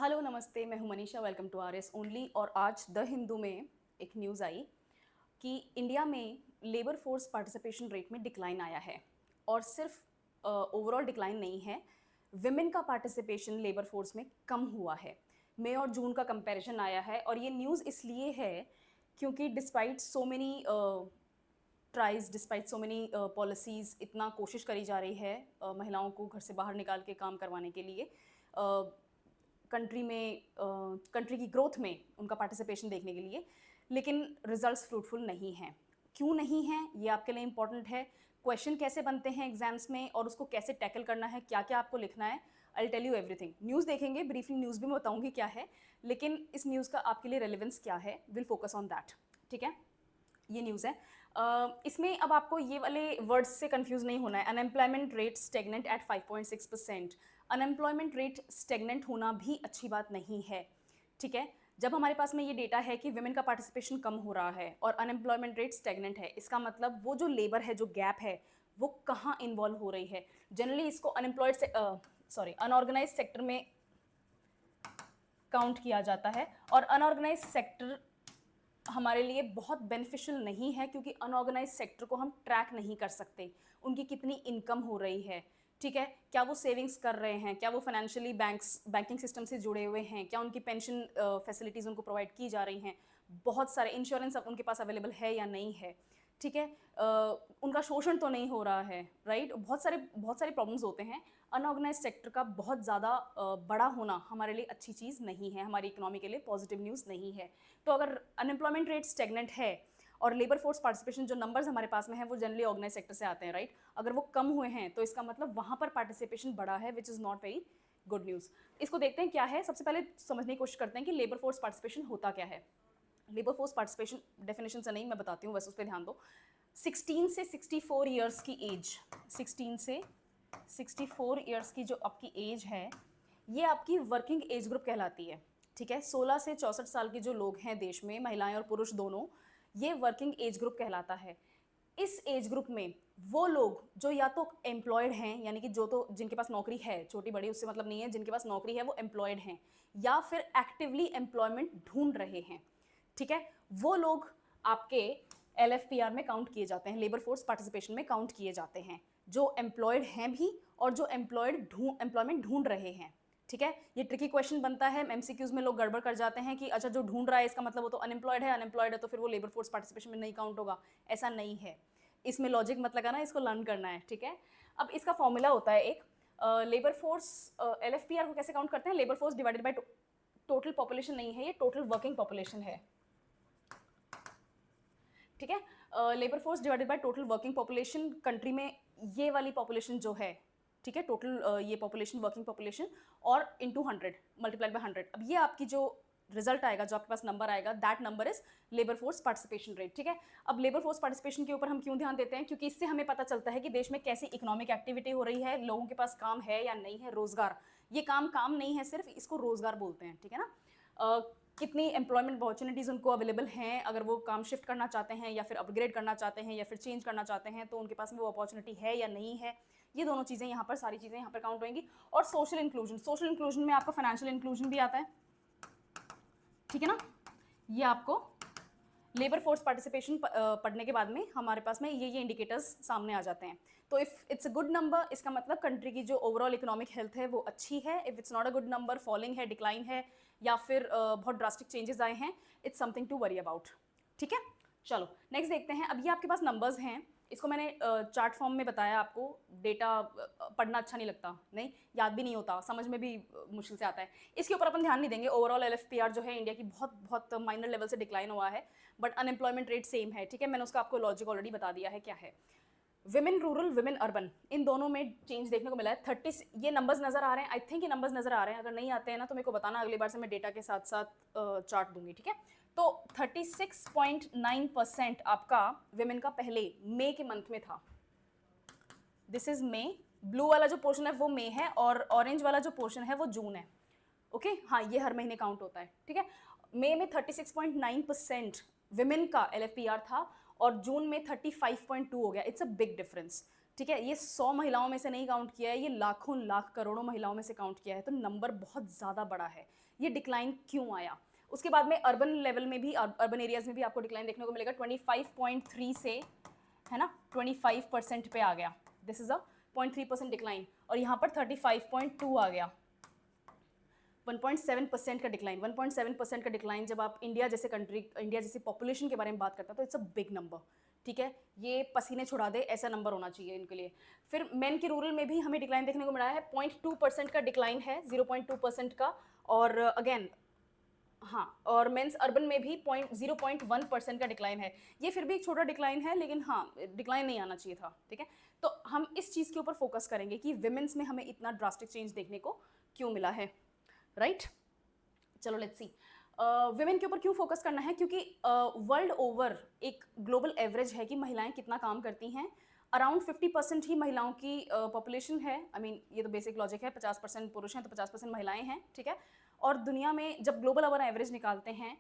Hello नमस्ते, मैं हूं Manisha. Welcome to R S only. और आज द हिंदू में एक न्यूज़ आई कि इंडिया में लेबर फोर्स पार्टिसिपेशन रेट में डिक्लाइन आया है। और सिर्फ ओवरऑल डिक्लाइन नहीं है, विमेन का पार्टिसिपेशन लेबर फोर्स में कम हुआ है। मई और जून का कंपैरिजन आया है और ये न्यूज़ इसलिए है क्योंकि despite so many tries, despite so many policies, इतना कोशिश करी जा रही है महिलाओं को घर से बाहर निकाल के काम करवाने के लिए, कंट्री की ग्रोथ में उनका पार्टिसिपेशन देखने के लिए, लेकिन रिजल्ट्स फ्रूटफुल नहीं हैं। क्यों नहीं हैं ये आपके लिए इंपॉर्टेंट है। क्वेश्चन कैसे बनते हैं एग्जाम्स में और उसको कैसे टैकल करना है, क्या क्या आपको लिखना है, I tell you everything. News देखेंगे, ब्रीफिंग न्यूज़ भी मैं बताऊंगी क्या है, लेकिन इस न्यूज़ का आपके लिए रेलिवेंस क्या है, विल फोकस ऑन दैट। ठीक है, ये न्यूज़ है। इसमें अब आपको ये वाले वर्ड्स से कंफ्यूज नहीं होना है। Unemployment rate stagnant at 5.6%। Unemployment rate stagnant होना भी अच्छी बात नहीं है। ठीक है, जब हमारे पास में ये डेटा है कि वुमेन का पार्टिसिपेशन कम हो रहा है और अनएम्प्लॉयमेंट रेट स्टेगनेंट है, इसका मतलब वो जो लेबर है, जो गैप है, वो कहाँ इन्वॉल्व हो रही है। जनरली इसको अनऑर्गेनाइज सेक्टर में काउंट किया जाता है और अनऑर्गेनाइज सेक्टर हमारे लिए बहुत बेनिफिशियल नहीं है क्योंकि अनऑर्गेनाइज सेक्टर को हम ट्रैक नहीं कर सकते। उनकी कितनी इनकम हो रही है, ठीक है, क्या वो सेविंग्स कर रहे हैं, क्या वो फाइनेंशियली बैंकिंग सिस्टम से जुड़े हुए हैं, क्या उनकी पेंशन फैसिलिटीज़ उनको प्रोवाइड की जा रही हैं, बहुत सारे इंश्योरेंस उनके पास अवेलेबल है या नहीं है, ठीक है, उनका शोषण तो नहीं हो रहा है, राइट। बहुत सारे प्रॉब्लम्स होते हैं। अनऑर्गेनाइज सेक्टर का बहुत ज़्यादा बड़ा होना हमारे लिए अच्छी चीज़ नहीं है, हमारी इकोनॉमी के लिए पॉजिटिव न्यूज़ नहीं है। तो अगर अनएम्प्लॉयमेंट रेट स्टेगनेंट है और लेबर फोर्स पार्टिसिपेशन, जो नंबर्स हमारे पास में है, वो जनरली ऑर्गेनाइज सेक्टर से आते हैं, राइट। अगर वो कम हुए हैं तो इसका मतलब वहाँ पर पार्टिसिपेशन बढ़ा है, which is not very good news. इसको देखते हैं क्या है। सबसे पहले समझने की कोशिश करते हैं कि लेबर फोर्स पार्टिसिपेशन होता क्या है। लेबर फोर्स पार्टिसिपेशन डेफिनेशन से नहीं मैं बताती हूँ, बस उस पर ध्यान दो। 16 से 64 ईयर्स की एज, 16 से 64 ईयर्स की जो आपकी एज है, ये आपकी वर्किंग एज ग्रुप कहलाती है। ठीक है, 16 से 64 साल के जो लोग हैं देश में, महिलाएं और पुरुष दोनों, ये वर्किंग एज ग्रुप कहलाता है। इस एज ग्रुप में वो लोग जो या तो एम्प्लॉयड हैं, यानी कि जो तो जिनके पास नौकरी है, छोटी बड़ी उससे मतलब नहीं है, जिनके पास नौकरी है वो एम्प्लॉयड हैं, या फिर एक्टिवली एम्प्लॉयमेंट ढूंढ रहे हैं। ठीक है, वो लोग आपके LFPR में काउंट किए जाते हैं, लेबर फोर्स पार्टिसिपेशन में काउंट किए जाते हैं, जो एम्प्लॉयड हैं भी और जो एम्प्लॉयमेंट ढूंढ रहे हैं। ठीक है, ये ट्रिकी क्वेश्चन बनता है, MCQs में लोग गड़बड़ कर जाते हैं कि अच्छा जो ढूंढ रहा है इसका मतलब वो तो अनएम्प्लॉयड है तो फिर वो लेबर फोर्स पार्टिसिपेशन में नहीं काउंट होगा। ऐसा नहीं है, इसमें लॉजिक मत लगाना, इसको लर्न करना है। ठीक है, अब इसका फॉर्मूला होता है एक, लेबर फोर्स LFPR को कैसे काउंट करते हैं। Labour force divided by total population नहीं है, ये टोटल वर्किंग पॉपुलेशन है। ठीक है, labour force divided by total working population, country में ये वाली पॉपुलेशन जो है, ठीक है, टोटल ये पॉपुलेशन, वर्किंग पॉपुलेशन, और इनटू 100 मल्टीप्लाइड बाय 100। अब ये आपकी जो रिजल्ट आएगा, जो आपके पास नंबर आएगा, that number is labour force participation rate. ठीक है, अब लेबर फोर्स पार्टिसिपेशन के ऊपर हम क्यों ध्यान देते हैं, क्योंकि इससे हमें पता चलता है कि देश में कैसी इकोनॉमिक एक्टिविटी हो रही है, लोगों के पास काम है या नहीं है, रोजगार। ये काम नहीं है सिर्फ, इसको रोजगार बोलते हैं। ठीक है ना, कितनी एम्प्लॉयमेंट अपॉर्चुनिटीज़ उनको अवेलेबल हैं, अगर वो काम शिफ्ट करना चाहते हैं या फिर अपग्रेड करना चाहते हैं या फिर चेंज करना चाहते हैं, तो उनके पास में वो अपॉर्चुनिटी है या नहीं है। ये दोनों चीज़ें यहाँ पर, सारी चीज़ें यहाँ पर काउंट होंगी। और सोशल इंक्लूजन में आपका फाइनेंशियल इंक्लूजन भी आता है। ठीक है ना, ये आपको लेबर फोर्स पार्टिसिपेशन पढ़ने के बाद में हमारे पास में ये इंडिकेटर्स सामने आ जाते हैं। तो if it's a good number, इसका मतलब कंट्री की जो ओवरऑल इकोनॉमिक हेल्थ है वो अच्छी है। If it's not a good number, falling है, डिक्लाइन है, या फिर बहुत ड्रास्टिक चेंजेस आए हैं, it's something to worry about. ठीक है, चलो नेक्स्ट देखते हैं। अब ये आपके पास नंबर्स हैं, इसको मैंने चार्ट फॉर्म में बताया आपको। डेटा पढ़ना अच्छा नहीं लगता, नहीं याद भी नहीं होता, समझ में भी मुश्किल से आता है, इसके ऊपर अपन ध्यान नहीं देंगे। ओवरऑल LFPR जो है इंडिया की बहुत बहुत माइनर लेवल से डिक्लाइन हुआ है, बट अनएम्प्लॉयमेंट रेट सेम है। ठीक है, मैंने उसका आपको लॉजिक ऑलरेडी बता दिया है क्या है। विमेन रूरल, विमेन अर्बन, इन दोनों में चेंज देखने को मिला है। 30, ये नंबर्स नजर आ रहे हैं, आई थिंक ये नंबर्स नजर आ रहे हैं। अगर नहीं आते हैं ना तो मेरे को बताना, अगली बार से मैं डेटा के साथ साथ चार्ट दूंगी। ठीक है, तो 36.9% आपका विमेन का पहले मई के मंथ में था। दिस इज मई, ब्लू वाला जो पोर्शन है वो मई है और ऑरेंज वाला जो पोर्शन है वो जून है। ओके, हाँ, ये हर महीने काउंट होता है। ठीक है, मई में 36.9% विमेन का LFPR था और जून में 35.2 हो गया। It's a big difference. ठीक है, ये 100 महिलाओं में से नहीं काउंट किया है, ये लाखों लाख करोड़ों महिलाओं में से काउंट किया है, तो नंबर बहुत ज़्यादा बड़ा है। ये डिक्लाइन क्यों आया? उसके बाद में अर्बन लेवल में भी, अर्बन एरियाज़ में भी आपको डिक्लाइन देखने को मिलेगा 25.3 से, है ना, 25% पे आ गया। दिस इज़ अ 0.3% डिक्लाइन, और यहाँ पर 35.2 आ गया, 1.7% का डिक्लाइन। 1.7% का डिक्लाइन जब आप इंडिया जैसे कंट्री, इंडिया जैसी पॉपुलेशन के बारे में बात करते हैं तो इट्स अ बिग नंबर। ठीक है, ये पसीने छुड़ा दे ऐसा नंबर होना चाहिए इनके लिए। फिर मेन के रूरल में भी हमें डिक्लाइन देखने को मिला है, 0.2% का डिक्लाइन है, 0.2% का। और अगेन हाँ, और मेंस अर्बन में भी 0.1% का डिक्लाइन है। ये फिर भी एक छोटा डिक्लाइन है, लेकिन हाँ, डिक्लाइन नहीं आना चाहिए था। ठीक है, तो हम इस चीज़ के ऊपर फोकस करेंगे कि विमेंस में हमें इतना ड्रास्टिक चेंज देखने को क्यों मिला है, राइट? चलो लेट्स सी, विमेन के ऊपर क्यों फोकस करना है, क्योंकि वर्ल्ड ओवर एक ग्लोबल एवरेज है कि महिलाएं कितना काम करती हैं। अराउंड 50% ही महिलाओं की पॉपुलेशन है। आई मीन ये तो बेसिक लॉजिक है, 50% पुरुष हैं तो 50% महिलाएं हैं। ठीक है, और दुनिया में जब ग्लोबल अवर एवरेज निकालते हैं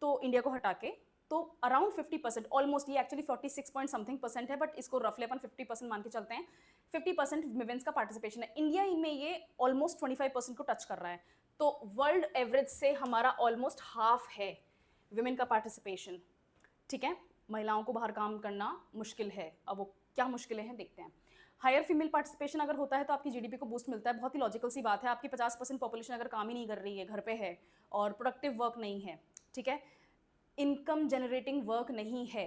तो इंडिया को हटा के, तो अराउंड 50%, ऑलमोस्ट, ये एक्चुअली 46 पॉइंट समथिंग परसेंट है, बट इसको रफली अपन 50% मान के चलते हैं। 50% विमेंस का पार्टिसिपेशन है। इंडिया में ये ऑलमोस्ट 25% को टच कर रहा है, तो वर्ल्ड एवरेज से हमारा ऑलमोस्ट हाफ है विमेन का पार्टिसिपेशन। ठीक है, महिलाओं को बाहर काम करना मुश्किल है। अब वो क्या मुश्किलें हैं देखते हैं। हायर फीमेल पार्टिसिपेशन अगर होता है तो आपकी जीडीपी को बूस्ट मिलता है। बहुत ही लॉजिकल सी बात है, आपकी 50% पॉपुलेशन अगर काम ही नहीं कर रही है, घर पे है और प्रोडक्टिव वर्क नहीं है, ठीक है, इनकम जनरेटिंग वर्क नहीं है,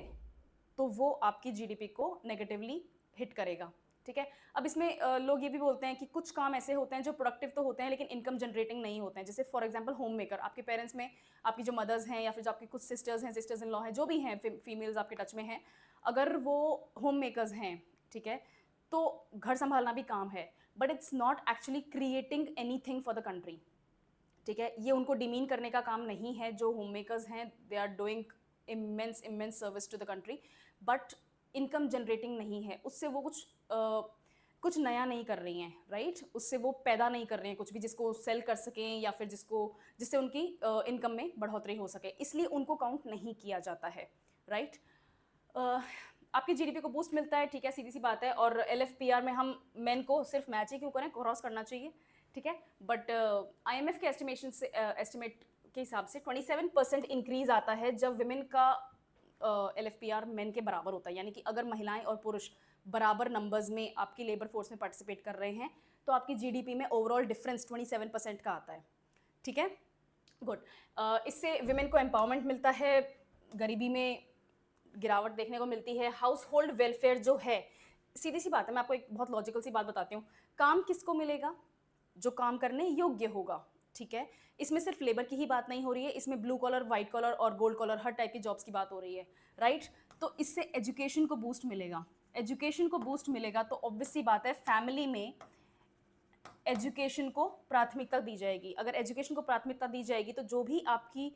तो वो आपकी जीडीपी को नेगेटिवली हिट करेगा। ठीक है, अब इसमें लोग ये भी बोलते हैं कि कुछ काम ऐसे होते हैं जो प्रोडक्टिव तो होते हैं लेकिन इनकम जनरेटिंग नहीं होते हैं। जैसे फॉर एग्जांपल होम मेकर, आपके पेरेंट्स में आपकी जो मदर्स हैं या फिर जो आपकी कुछ सिस्टर्स हैं, सिस्टर्स इन लॉ हैं, जो भी हैं फीमेल्स आपके टच में हैं, अगर वो होम मेकर्स हैं, ठीक है, तो घर संभालना भी काम है, but it's not actually creating anything for the country. ठीक है, ये उनको डिमीन करने का काम नहीं है। जो होम मेकर्स हैं they are doing immense service to the country, but income generating नहीं है। उससे वो कुछ नया नहीं कर रही हैं, राइट? उससे वो पैदा नहीं कर रहे हैं कुछ भी जिसको सेल कर सकें या फिर जिससे उनकी इनकम में बढ़ोतरी हो सके, इसलिए उनको काउंट नहीं किया जाता है, राइट? आपकी जीडीपी को बूस्ट मिलता है, ठीक है, सीधी सी बात है। और एलएफपीआर में हम मेन को सिर्फ मैच ही क्यों करें, क्रॉस करना चाहिए, ठीक है। बट आईएमएफ के एस्टिमेट के हिसाब से 27% इंक्रीज आता है जब विमेन का एलएफपीआर मेन के बराबर होता है। यानी कि अगर महिलाएं और पुरुष बराबर नंबर्स में आपकी लेबर फोर्स में पार्टिसिपेट कर रहे हैं तो आपकी जीडीपी में ओवरऑल डिफरेंस 27% का आता है, ठीक है, गुड। इससे विमेन को एम्पावरमेंट मिलता है, गरीबी में गिरावट देखने को मिलती है। हाउस होल्ड वेलफेयर जो है, सीधी सी बात है, मैं आपको एक बहुत लॉजिकल सी बात बताती हूँ। काम किसको मिलेगा? जो काम करने योग्य होगा, ठीक है। इसमें सिर्फ लेबर की ही बात नहीं हो रही है, इसमें ब्लू कॉलर, व्हाइट कॉलर और गोल्ड कॉलर हर टाइप की जॉब्स की बात हो रही है, राइट? तो इससे एजुकेशन को बूस्ट मिलेगा। एजुकेशन को बूस्ट मिलेगा तो ऑब्वियस सी बात है फैमिली में एजुकेशन को प्राथमिकता दी जाएगी। अगर एजुकेशन को प्राथमिकता दी जाएगी तो जो भी आपकी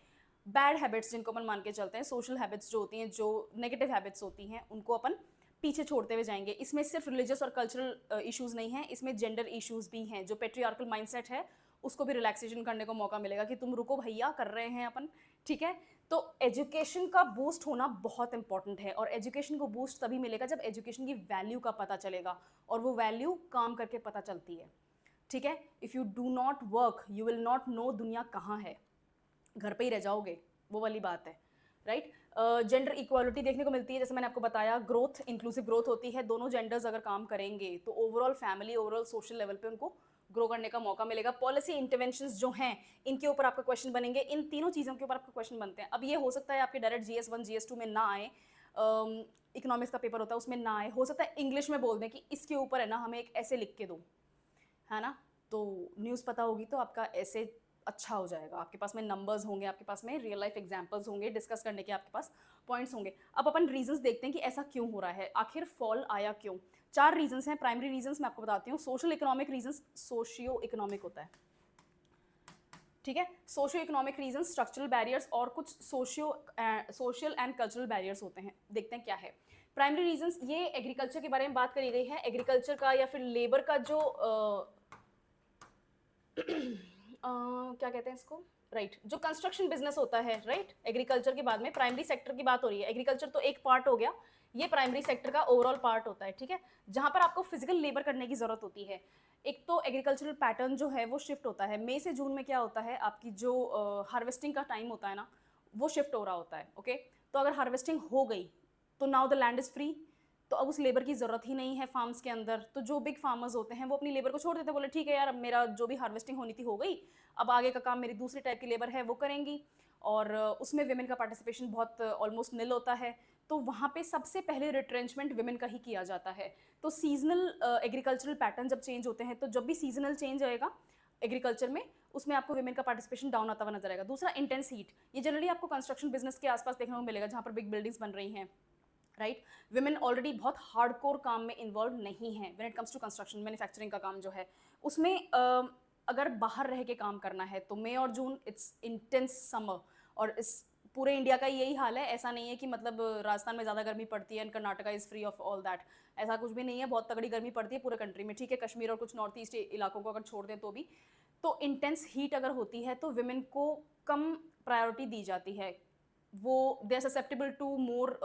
बैड हैबिट्स जिनको अपन मान के चलते हैं, सोशल हैबिट्स जो होती हैं, जो नेगेटिव हैबिट्स होती हैं, उनको अपन पीछे छोड़ते हुए जाएंगे। इसमें सिर्फ रिलीजियस और कल्चरल इश्यूज नहीं हैं, इसमें जेंडर इश्यूज भी हैं। जो पेट्रियार्कल माइंडसेट है उसको भी रिलैक्सेशन करने को मौका मिलेगा कि तुम रुको भैया, कर रहे हैं अपन, ठीक है। तो एजुकेशन का बूस्ट होना बहुत इंपॉर्टेंट है, और एजुकेशन को बूस्ट तभी मिलेगा जब एजुकेशन की वैल्यू का पता चलेगा, और वो वैल्यू काम करके पता चलती है, ठीक है। If you do not work you will not know दुनिया कहाँ है, घर पे ही रह जाओगे, वो वाली बात है, राइट? जेंडर इक्वालिटी देखने को मिलती है, जैसे मैंने आपको बताया, ग्रोथ, इंक्लूसिव ग्रोथ होती है। दोनों जेंडर्स अगर काम करेंगे तो overall family, overall social level पे उनको ग्रो करने का मौका मिलेगा। पॉलिसी इंटरवेंशंस जो हैं इनके ऊपर आपका क्वेश्चन बनेंगे, इन तीनों चीज़ों के ऊपर आपके क्वेश्चन बनते हैं। अब ये हो सकता है आपके डायरेक्ट GS1 GS2 में ना आए, इकोनॉमिक्स का पेपर होता है उसमें ना आए, हो सकता है इंग्लिश में बोल दें कि इसके ऊपर है ना हमें एक ऐसे लिख के दो, है ना। तो न्यूज़ पता होगी तो आपका ऐसे अच्छा हो जाएगा, आपके पास में नंबर्स होंगे, आपके पास में रियल लाइफ एग्जांपल्स होंगे, डिस्कस करने के आपके पास पॉइंट्स होंगे। अब अपन रीजंस देखते हैं कि ऐसा क्यों हो रहा है, आखिर फॉल आया क्यों। 4 रीजंस हैं, प्राइमरी रीजंस मैं आपको बताती हूँ। Social economic reasons, socio economic होता है, ठीक है। Socio economic reason, structural barriers और कुछ सोशल एंड कल्चरल बैरियर्स होते हैं। देखते हैं क्या है प्राइमरी रीजंस। ये एग्रीकल्चर के बारे में बात करी गई है। एग्रीकल्चर का या फिर लेबर का जो क्या कहते हैं इसको, राइट, जो कंस्ट्रक्शन बिजनेस होता है, राइट, एग्रीकल्चर के बाद में प्राइमरी सेक्टर की बात हो रही है। एग्रीकल्चर तो एक पार्ट हो गया, ये प्राइमरी सेक्टर का ओवरऑल पार्ट होता है, ठीक है, जहाँ पर आपको फिजिकल लेबर करने की ज़रूरत होती है। एक तो एग्रीकल्चरल पैटर्न जो है वो शिफ्ट होता है, मई से जून में क्या होता है, आपकी जो हार्वेस्टिंग का टाइम होता है ना, वो शिफ्ट हो रहा होता है, ओके। तो अगर हार्वेस्टिंग हो गई तो now the land is free, तो अब उस लेबर की ज़रूरत ही नहीं है फार्म्स के अंदर। तो जो बिग फार्मर्स होते हैं वो अपनी लेबर को छोड़ देते हैं, बोले ठीक है यार, अब मेरा जो भी हार्वेस्टिंग होनी थी हो गई, अब आगे का काम मेरी दूसरी टाइप की लेबर है वो करेंगी। और उसमें विमेन का पार्टिसिपेशन बहुत ऑलमोस्ट निल होता है। तो वहाँ पे सबसे पहले रिट्रेंचमेंट विमेन का ही किया जाता है। तो सीजनल एग्रीकल्चरल पैटर्न जब चेंज होते हैं, तो जब भी सीजनल चेंज आएगा एग्रीकल्चर में, उसमें आपको विमेन का पार्टिसिपेशन डाउन आता हुआ नजर आएगा। दूसरा, इंटेंस हीट, ये जनरली आपको कंस्ट्रक्शन बिजनेस के आसपास देखने को मिलेगा, जहाँ पर बिग बिल्डिंग्स बन रही हैं, राइट। विमेन ऑलरेडी बहुत हार्डकोर काम में इन्वॉल्व नहीं है when it comes to construction, manufacturing का काम जो है उसमें अगर बाहर रह के काम करना है तो मई और जून इट्स इंटेंस समर। और इस पूरे इंडिया का यही हाल है, ऐसा नहीं है कि मतलब राजस्थान में ज़्यादा गर्मी पड़ती है and Karnataka is free of all that, ऐसा कुछ भी नहीं है। बहुत तगड़ी गर्मी पड़ती है पूरे कंट्री में, ठीक है, कश्मीर और कुछ नॉर्थ ईस्ट इलाकों को अगर छोड़ दें तो भी। तो इंटेंस हीट अगर होती है तो विमेन को कम प्रायोरिटी दी जाती है, वो they are susceptible to more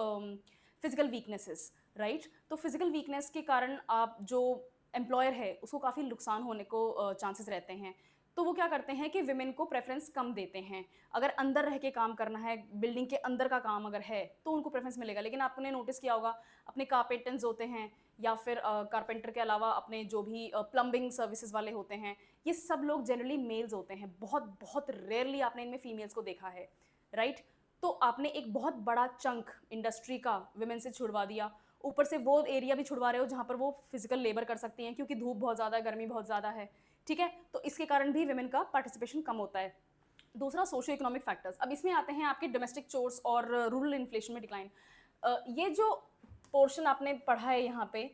physical weaknesses, right. तो फिजिकल वीकनेस के कारण आप जो एम्प्लॉयर है उसको काफ़ी नुकसान होने को चांसेस रहते हैं। तो वो क्या करते हैं कि विमेन को प्रेफरेंस कम देते हैं। अगर अंदर रह के काम करना है, बिल्डिंग के अंदर का काम अगर है तो उनको प्रेफरेंस मिलेगा। लेकिन आपने नोटिस किया होगा, अपने कारपेंटर्स होते हैं या फिर कारपेंटर के अलावा अपने जो भी प्लम्बिंग सर्विसेज वाले होते हैं, ये सब लोग जनरली मेल्स होते हैं। बहुत बहुत रेयरली आपने इनमें फीमेल्स को देखा है, राइट। तो आपने एक बहुत बड़ा चंक इंडस्ट्री का विमेन से छुड़वा दिया, ऊपर से वो एरिया भी छुड़वा रहे हो जहाँ पर वो फिजिकल लेबर कर सकती हैं, क्योंकि धूप बहुत ज़्यादा है, गर्मी बहुत ज़्यादा है, ठीक है। तो इसके कारण भी विमेन का पार्टिसिपेशन कम होता है। दूसरा, सोशो इकोनॉमिक फैक्टर्स। अब इसमें आते हैं आपके डोमेस्टिक चोर्स और रूरल इन्फ्लेशन में डिक्लाइन। ये जो पोर्शन आपने पढ़ा है यहाँ पे,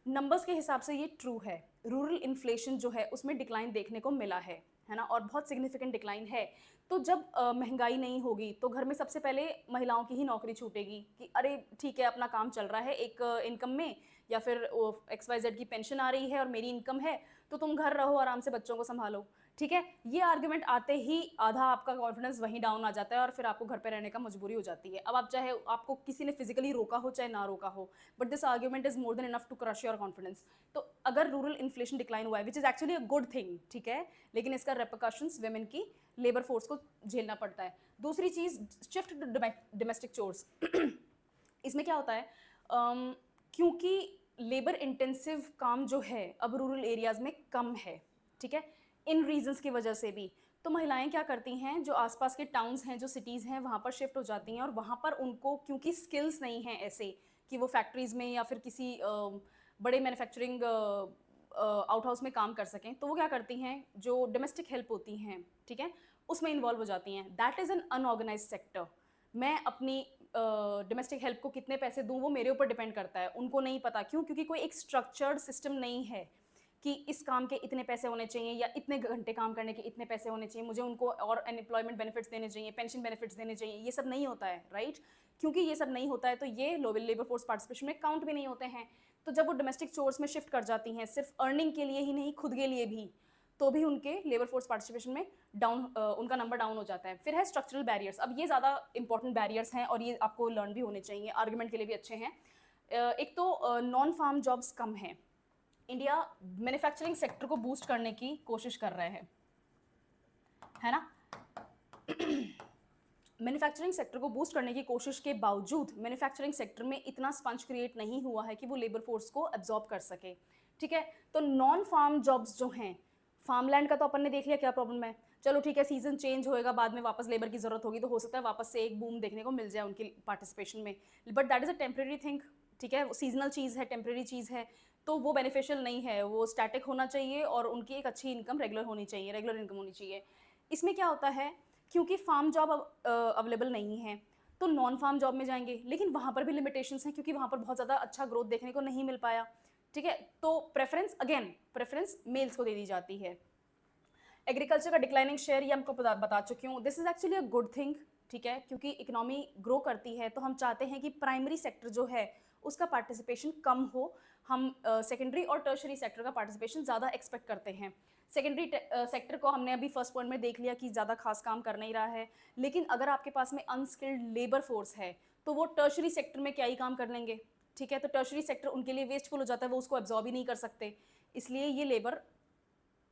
नंबर्स के हिसाब से ये ट्रू है। रूरल इन्फ्लेशन जो है उसमें डिक्लाइन देखने को मिला है ना, और बहुत सिग्निफिकेंट डिक्लाइन है। तो जब महंगाई नहीं होगी तो घर में सबसे पहले महिलाओं की ही नौकरी छूटेगी कि अरे ठीक है, अपना काम चल रहा है एक इनकम में, या फिर XYZ की पेंशन आ रही है और मेरी इनकम है, तो तुम घर रहो आराम से, बच्चों को संभालो, ठीक है। ये आर्ग्यूमेंट आते ही आधा आपका कॉन्फिडेंस वहीं डाउन आ जाता है और फिर आपको घर पे रहने का मजबूरी हो जाती है। अब आप चाहे आपको किसी ने फिजिकली रोका हो चाहे ना रोका हो, but this argument is more than enough to crush your confidence. तो अगर रूरल इन्फ्लेशन डिक्लाइन हुआ है, which is actually a good thing, ठीक है, लेकिन इसका रेपरकशंस विमेन की लेबर फोर्स को झेलना पड़ता है। दूसरी चीज, शिफ्ट टू डोमेस्टिक चोर्स। इसमें क्या होता है, क्योंकि लेबर इंटेंसिव काम जो है अब रूरल एरियाज में कम है, ठीक है, इन रीजंस की वजह से भी। तो महिलाएं क्या करती हैं, जो आसपास के टाउन्स हैं, जो सिटीज़ हैं, वहाँ पर शिफ्ट हो जाती हैं, और वहाँ पर उनको क्योंकि स्किल्स नहीं हैं ऐसे कि वो फैक्ट्रीज़ में या फिर किसी बड़े मैन्युफैक्चरिंग आउट हाउस में काम कर सकें, तो वो क्या करती हैं, जो डोमेस्टिक हेल्प होती हैं, ठीक है, उसमें इन्वॉल्व हो जाती हैं। That is an unorganise sector. मैं अपनी डोमेस्टिक हेल्प को कितने पैसे दूँ वो मेरे ऊपर डिपेंड करता है, उनको नहीं पता। क्यों? क्योंकि कोई एक स्ट्रक्चर्ड सिस्टम नहीं है कि इस काम के इतने पैसे होने चाहिए या इतने घंटे काम करने के इतने पैसे होने चाहिए, मुझे उनको और अनएम्प्लॉयमेंट बेनिफिट्स देने चाहिए, पेंशन बेनिफिट्स देने चाहिए, ये सब नहीं होता है, राइट। क्योंकि ये सब नहीं होता है तो ये लेबर फोर्स पार्टिसिपेशन में काउंट भी नहीं होते हैं। तो जब वो डोमेस्टिक चोर्स में शिफ्ट कर जाती हैं, सिर्फ अर्निंग के लिए ही नहीं, खुद के लिए भी, तो भी उनके लेबर फोर्स पार्टिसिपेशन में उनका नंबर डाउन हो जाता है। फिर है स्ट्रक्चरल बैरियर्स। अब ये ज़्यादा इंपॉर्टेंट बैरियर्स हैं और ये आपको लर्न भी होने चाहिए, आर्गुमेंट के लिए भी अच्छे हैं। एक तो नॉन फार्म जॉब्स कम हैं। इंडिया मैन्युफैक्चरिंग सेक्टर को बूस्ट करने की कोशिश कर रहे हैं, है ना। मैन्युफैक्चरिंग सेक्टर को बूस्ट करने की कोशिश के बावजूद मैन्युफैक्चरिंग सेक्टर में इतना स्पंज क्रिएट नहीं हुआ है कि वो लेबर फोर्स को एब्जॉर्ब कर सके, ठीक है। तो नॉन फार्म जॉब्स जो हैं, फार्मलैंड का तो अपन ने देख लिया क्या प्रॉब्लम है, चलो ठीक है, सीजन चेंज होएगा, बाद में वापस लेबर की जरूरत होगी तो हो सकता है वापस से एक बूम देखने को मिल जाए उनकी पार्टिसिपेशन में, but that is a temporary thing, ठीक है, सीजनल चीज़ है, टेम्प्रेरी चीज़ है, तो वो बेनिफिशियल नहीं है, वो स्टैटिक होना चाहिए और उनकी एक अच्छी इनकम रेगुलर होनी चाहिए, रेगुलर इनकम होनी चाहिए। इसमें क्या होता है, क्योंकि फार्म जॉब अवेलेबल नहीं है तो नॉन फार्म जॉब में जाएंगे, लेकिन वहाँ पर भी लिमिटेशंस हैं क्योंकि वहाँ पर बहुत ज़्यादा अच्छा ग्रोथ देखने को नहीं मिल पाया, ठीक है। तो प्रेफरेंस मेल्स को दे दी जाती है। एग्रीकल्चर का डिक्लाइनिंग शेयर ये हमको बता चुकी हूँ, this is actually a good thing, ठीक है, क्योंकि इकोनॉमी ग्रो करती है तो हम चाहते हैं कि प्राइमरी सेक्टर जो है उसका पार्टिसिपेशन कम हो, हम सेकेंडरी और टर्शरी सेक्टर का पार्टिसिपेशन ज़्यादा एक्सपेक्ट करते हैं। सेकेंडरी सेक्टर को हमने अभी फर्स्ट पॉइंट में देख लिया कि ज़्यादा खास काम कर नहीं रहा है, लेकिन अगर आपके पास में अनस्किल्ड लेबर फोर्स है तो वो टर्शरी सेक्टर में क्या ही काम कर लेंगे, ठीक है। तो टर्शरी सेक्टर उनके लिए वेस्टफुल हो जाता है, वो उसको एब्जॉर्ब ही नहीं कर सकते, इसलिए ये लेबर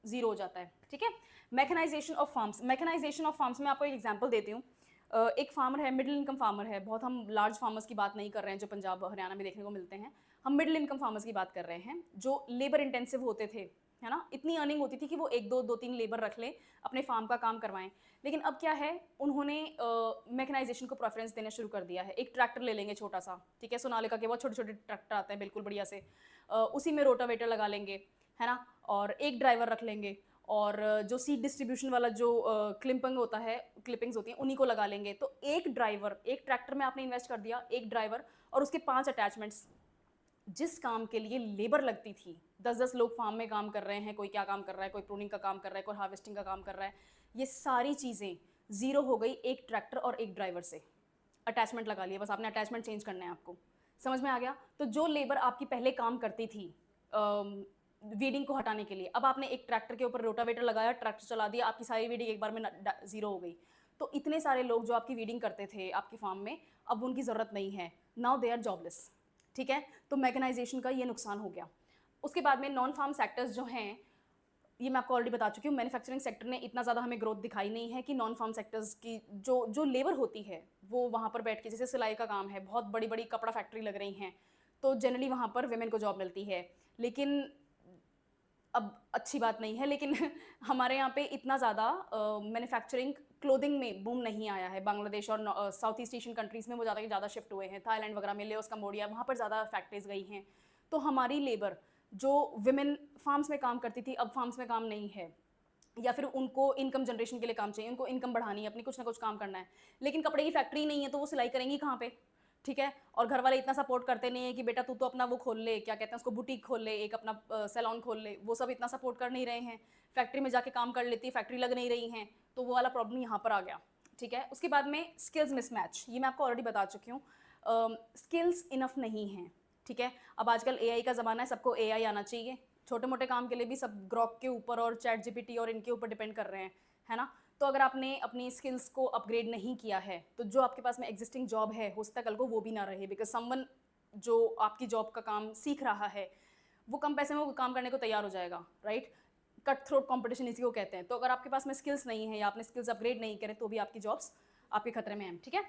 जीरो हो जाता है, ठीक है। Mechanisation of farms, mechanisation of farms में आपको एक एग्जांपल देती हूँ। एक फार्मर है, मिडिल इनकम फार्मर है, बहुत हम लार्ज फार्मर्स की बात नहीं कर रहे हैं जो पंजाब हरियाणा में देखने को मिलते हैं, हम मिडिल इनकम फार्मर्स की बात कर रहे हैं जो लेबर इंटेंसिव होते थे, है ना। इतनी अर्निंग होती थी कि वो एक दो दो तीन लेबर रख लें, अपने फार्म का काम करवाएं। लेकिन अब क्या है, उन्होंने मैकेनाइजेशन को प्रेफरेंस देना शुरू कर दिया है। एक ट्रैक्टर ले लेंगे छोटा सा, ठीक है, सोनालिका के बहुत छोटे छोटे ट्रैक्टर आते हैं बिल्कुल बढ़िया से, उसी में रोटावेटर लगा लेंगे, है ना, और एक ड्राइवर रख लेंगे, और जो सीड डिस्ट्रीब्यूशन वाला जो क्लिपिंग होता है, क्लिपिंग्स होती हैं, उन्हीं को लगा लेंगे। तो एक ड्राइवर, एक ट्रैक्टर में आपने इन्वेस्ट कर दिया, एक ड्राइवर और उसके 5 अटैचमेंट्स। जिस काम के लिए लेबर लगती थी, 10-10 लोग फार्म में काम कर रहे हैं, कोई क्या काम कर रहा है, कोई प्रूनिंग का काम कर रहा है, कोई हार्वेस्टिंग का काम कर रहा है, ये सारी चीज़ें ज़ीरो हो गई एक ट्रैक्टर और एक ड्राइवर से। अटैचमेंट लगा लिया, बस आपने अटैचमेंट चेंज करना है आपको, समझ में आ गया। तो जो लेबर आपकी पहले काम करती थी वीडिंग को हटाने के लिए, अब आपने एक ट्रैक्टर के ऊपर रोटावेटर लगाया, ट्रैक्टर चला दिया, आपकी सारी वीडिंग एक बार में ज़ीरो हो गई। तो इतने सारे लोग जो आपकी वीडिंग करते थे आपकी फार्म में, अब उनकी ज़रूरत नहीं है, नाउ दे आर जॉबलेस, ठीक है। तो मैकेनाइजेशन का ये नुकसान हो गया। उसके बाद में नॉन फार्म सेक्टर्स जो हैं, ये मैं आपको ऑलरेडी बता चुकी हूँ, मैन्युफैक्चरिंग सेक्टर ने इतना ज़्यादा हमें ग्रोथ दिखाई नहीं है कि नॉन फार्म सेक्टर्स की जो लेबर होती है वो वहाँ पर बैठ के, जैसे सिलाई का काम है, बहुत बड़ी बड़ी कपड़ा फैक्ट्री लग रही हैं, तो जनरली वहाँ पर वेमेन को जॉब मिलती है। लेकिन अब अच्छी बात नहीं है, लेकिन हमारे यहाँ पे इतना ज़्यादा मैन्युफैक्चरिंग क्लोथिंग में बूम नहीं आया है। बांग्लादेश और साउथ ईस्ट एशियन कंट्रीज़ में वो ज़्यादा शिफ्ट हुए हैं, थाईलैंड वगैरह में, लेओस कंबोडिया, वहाँ पर ज़्यादा फैक्ट्रीज गई हैं। तो हमारी लेबर जो विमेन फार्म्स में काम करती थी, अब फार्म्स में काम नहीं है, या फिर उनको इनकम जनरेशन के लिए काम चाहिए, उनको इनकम बढ़ानी है अपनी, कुछ ना कुछ काम करना है, लेकिन कपड़े की फैक्ट्री नहीं है तो वो सिलाई करेंगी कहाँ पे, ठीक है। और घर वाले इतना सपोर्ट करते नहीं है कि बेटा तू तो अपना वो खोल ले, क्या कहते हैं उसको, बुटीक खोल ले, एक अपना सैलून खोल ले, वो सब इतना सपोर्ट कर नहीं रहे हैं। फैक्ट्री में जाके काम कर लेती है, फैक्ट्री लग नहीं रही हैं, तो वो वाला प्रॉब्लम यहाँ पर आ गया, ठीक है। उसके बाद में स्किल्स मिसमैच, ये मैं आपको ऑलरेडी बता चुकी हूँ। स्किल्स इनफ नहीं हैं, ठीक है। अब आजकल एआई का ज़माना है, सबको एआई आना चाहिए, छोटे मोटे काम के लिए भी सब ग्रॉक के ऊपर और चैट जीपीटी और इनके ऊपर डिपेंड कर रहे हैं, है ना। तो अगर आपने अपनी स्किल्स को अपग्रेड नहीं किया है, तो जो आपके पास में एग्जिस्टिंग जॉब है, हो सकता है कल को वो भी ना रहे, बिकॉज समवन जो आपकी जॉब का काम सीख रहा है वो कम पैसे में वो काम करने को तैयार हो जाएगा, राइट। कट थ्रोट कॉम्पिटिशन इसी को कहते हैं। तो अगर आपके पास में स्किल्स नहीं है या आपने स्किल्स अपग्रेड नहीं करे, तो भी आपकी जॉब्स आपके खतरे में हैं, ठीक है।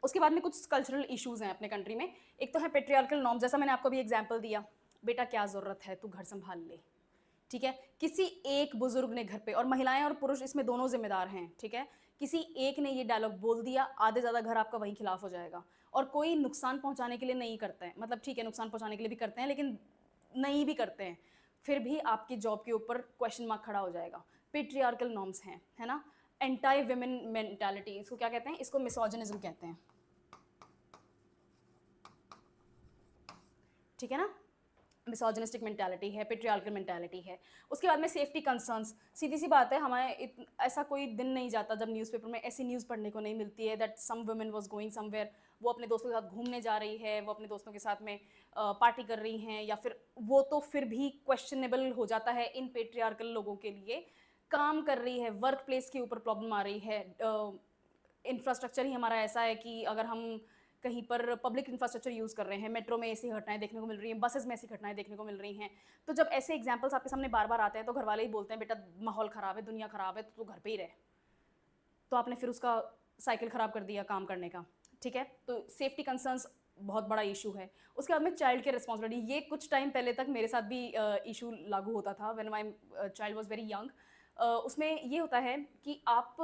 उसके बाद में कुछ कल्चरल इश्यूज़ हैं अपने कंट्री में। एक तो है पेट्रियार्कल नॉर्म, जैसा मैंने आपको भी एग्जाम्पल दिया, बेटा क्या ज़रूरत है, तू घर संभाल ले, ठीक है। किसी एक बुजुर्ग ने घर पे, और महिलाएं और पुरुष इसमें दोनों जिम्मेदार हैं, ठीक है, किसी एक ने ये डायलॉग बोल दिया, आधे ज़्यादा घर आपका वहीं खिलाफ हो जाएगा। और कोई नुकसान पहुंचाने के लिए नहीं करता है, मतलब ठीक है नुकसान पहुंचाने के लिए भी करते हैं, लेकिन नहीं भी करते हैं, फिर भी आपकी जॉब के ऊपर क्वेश्चन मार्क खड़ा हो जाएगा। पेट्रियार्कल नॉर्म्स हैं, है ना। एंटी वुमेन मेंटालिटी, इसको क्या कहते हैं, इसको मिसोजिनिज्म कहते हैं, ठीक है ना। मिसोजिनिस्टिक मेंटालिटी है, पेट्रियार्कल मेंटालिटी है। उसके बाद में सेफ्टी कंसर्न्स, सीधी सी बात है, हमारे ऐसा कोई दिन नहीं जाता जब न्यूज़पेपर में ऐसी न्यूज़ पढ़ने को नहीं मिलती है that some women was going somewhere, वो अपने दोस्तों के साथ घूमने जा रही है, वो अपने दोस्तों के साथ में पार्टी कर रही हैं, या फिर वो तो फिर भी क्वेश्चनेबल हो जाता है इन पेट्रियार्कल लोगों के लिए, काम कर रही है, वर्क प्लेस के ऊपर प्रॉब्लम आ रही है। इंफ्रास्ट्रक्चर ही हमारा ऐसा है कि अगर हम कहीं पर पब्लिक इंफ्रास्ट्रक्चर यूज़ कर रहे हैं, मेट्रो में ऐसी घटनाएं देखने को मिल रही हैं, बसेस में ऐसी घटनाएं देखने को मिल रही हैं, तो जब ऐसे एग्जांपल्स आपके सामने बार बार आते हैं तो घर वाले ही बोलते हैं बेटा माहौल ख़राब है, दुनिया ख़राब है, तो घर पे ही रहे। तो आपने फिर उसका साइकिल ख़राब कर दिया काम करने का, ठीक है। तो सेफ्टी कंसर्न्स बहुत बड़ा इशू है। उसके बाद में चाइल्ड केयर रिस्पॉन्सिबिलिटी, ये कुछ टाइम पहले तक मेरे साथ भी इशू लागू होता था when my child was very young. उसमें ये होता है कि आप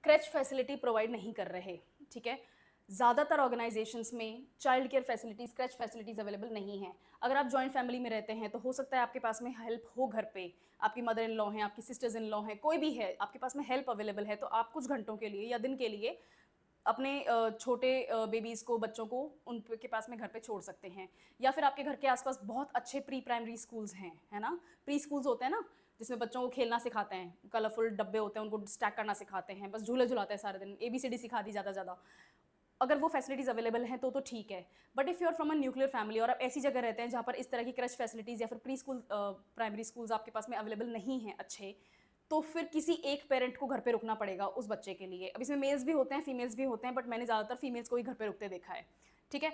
क्रैच फैसिलिटी प्रोवाइड नहीं कर रहे, ठीक है। ज़्यादातर ऑर्गेनाइजेशंस में child care facilities, क्रैच facilities available नहीं हैं। अगर आप जॉइंट फैमिली में रहते हैं तो हो सकता है आपके पास में हेल्प हो घर पे, आपकी मदर इन लॉ हैं, आपकी सिस्टर्स इन लॉ हैं, कोई भी है, आपके पास में हेल्प अवेलेबल है, तो आप कुछ घंटों के लिए या दिन के लिए अपने छोटे बेबीज़ को, बच्चों को उनके पास में घर पे छोड़ सकते हैं। या फिर आपके घर के आसपास बहुत अच्छे प्री प्राइमरी स्कूल्स हैं, है ना। प्री स्कूल्स होते हैं ना, जिसमें बच्चों को खेलना सिखाते हैं, कलरफुल डब्बे होते हैं, उनको स्टैक करना सिखाते हैं, बस झूले झुलाते हैं सारे दिन, ABCD सिखा दी ज़्यादा। अगर वो फैसिलिटीज़ अवेलेबल हैं तो ठीक है। But if you are from a nuclear family और आप ऐसी जगह रहते हैं जहाँ पर इस तरह की क्रच फैसिलिटीज़ या फिर प्री स्कूल प्राइमरी स्कूल्स आपके पास में अवेलेबल नहीं हैं अच्छे, तो फिर किसी एक पेरेंट को घर पे रुकना पड़ेगा उस बच्चे के लिए। अब इसमें मेल्स भी होते हैं, फीमेल्स भी होते हैं, बट मैंने ज़्यादातर फीमेल्स को ही घर पे रुकते देखा है, ठीक है।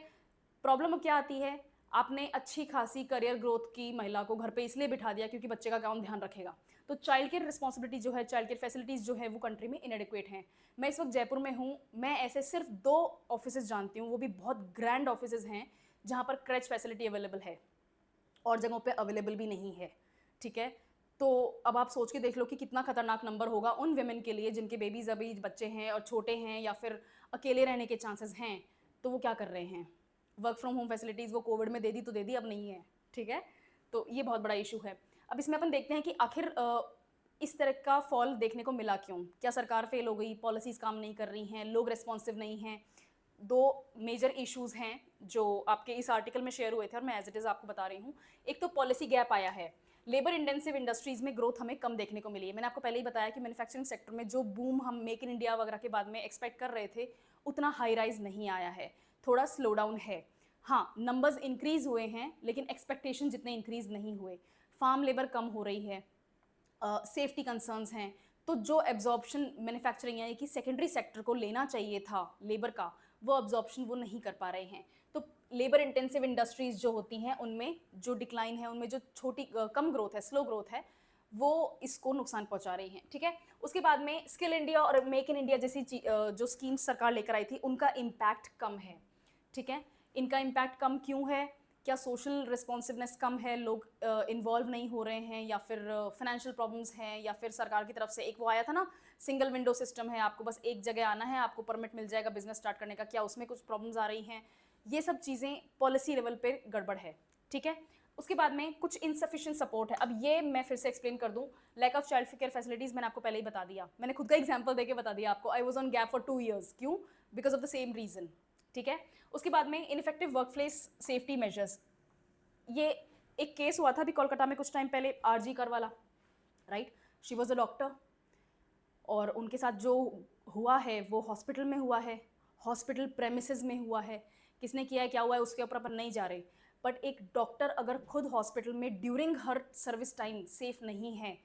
प्रॉब्लम अब क्या आती है, आपने अच्छी खासी करियर ग्रोथ की महिला को घर पे इसलिए बिठा दिया क्योंकि बच्चे का कौन ध्यान रखेगा। तो चाइल्ड केयर रिस्पॉन्सिबिलिटी जो है, चाइल्ड केयर फैसिलिटीज़ जो है वो कंट्री में इनएडिक्वेट हैं। मैं इस वक्त जयपुर में हूँ, मैं ऐसे सिर्फ 2 ऑफिसेज जानती हूँ, वो भी बहुत ग्रैंड ऑफिसेज हैं जहाँ पर क्रैच फैसिलिटी अवेलेबल है और जगहों पे अवेलेबल भी नहीं है, ठीक है। तो अब आप सोच के देख लो कि कितना खतरनाक नंबर होगा उन वेमेन के लिए जिनके बेबीज़ अभी बच्चे हैं और छोटे हैं या फिर अकेले रहने के चांसेस हैं, तो वो क्या कर रहे हैं। वर्क फ्रॉम होम फैसिलिटीज़ वो कोविड में दे दी, अब नहीं है, ठीक है। तो ये बहुत बड़ा इशू है। अब इसमें अपन देखते हैं कि आखिर इस तरह का फॉल देखने को मिला क्यों। क्या सरकार फेल हो गई, पॉलिसीज़ काम नहीं कर रही हैं, लोग रिस्पॉन्सिव नहीं हैं। 2 मेजर इश्यूज़ हैं जो आपके इस आर्टिकल में शेयर हुए थे और मैं एज इट इज़ आपको बता रही हूँ। एक तो पॉलिसी गैप आया है, लेबर इंटेंसिव इंडस्ट्रीज़ में ग्रोथ हमें कम देखने को मिली है। मैंने आपको पहले ही बताया कि मैन्युफैक्चरिंग सेक्टर में जो बूम हम मेक इन इंडिया वगैरह के बाद में एक्सपेक्ट कर रहे थे, उतना हाई राइज नहीं आया है, थोड़ा स्लो डाउन है। हाँ, नंबर्स इंक्रीज़ हुए हैं लेकिन एक्सपेक्टेशन जितने इंक्रीज़ नहीं हुए। फार्म लेबर कम हो रही है, सेफ्टी कंसर्न्स हैं, तो जो एब्जॉर्प्शन मैन्युफैक्चरिंग यानी कि सेकेंडरी सेक्टर को लेना चाहिए था लेबर का, वो एब्जॉर्प्शन वो नहीं कर पा रहे हैं। तो लेबर इंटेंसिव इंडस्ट्रीज़ जो होती हैं उनमें जो डिक्लाइन है, उनमें जो छोटी कम ग्रोथ है, स्लो ग्रोथ है, वो इसको नुकसान पहुंचा रही हैं, ठीक है। उसके बाद में स्किल इंडिया और मेक इन इंडिया जैसी जो स्कीम्स सरकार लेकर आई थी, उनका इम्पैक्ट कम है, ठीक है। इनका इम्पैक्ट कम क्यों है, क्या सोशल रिस्पॉन्सिवनेस कम है, लोग इन्वॉल्व नहीं हो रहे हैं, या फिर फाइनेंशियल प्रॉब्लम्स हैं, या फिर सरकार की तरफ से एक वो आया था ना सिंगल विंडो सिस्टम है, आपको बस एक जगह आना है, आपको परमिट मिल जाएगा बिजनेस स्टार्ट करने का, क्या उसमें कुछ प्रॉब्लम्स आ रही हैं। ये सब चीज़ें पॉलिसी लेवल पे गड़बड़ है, ठीक है। उसके बाद में कुछ इनसफिशिएंट सपोर्ट है। अब ये मैं फिर से एक्सप्लेन कर दूं, lack of child care facilities मैंने आपको पहले ही बता दिया, मैंने खुद का एग्जाम्पल देके बता दिया आपको। I was on gap for 2 years, क्यों, because of the same reason, ठीक है। उसके बाद में इनफेक्टिव वर्कप्लेस सेफ्टी मेजर्स, ये एक केस हुआ था अभी कोलकाता में कुछ टाइम पहले, आरजी कर वाला, right. She was a doctor और उनके साथ जो हुआ है वो हॉस्पिटल में हुआ है, हॉस्पिटल प्रेमिसेस में हुआ है। किसने किया है, क्या हुआ है, उसके ऊपर अपन नहीं जा रहे, बट एक डॉक्टर अगर खुद हॉस्पिटल में during her service time safe नहीं है,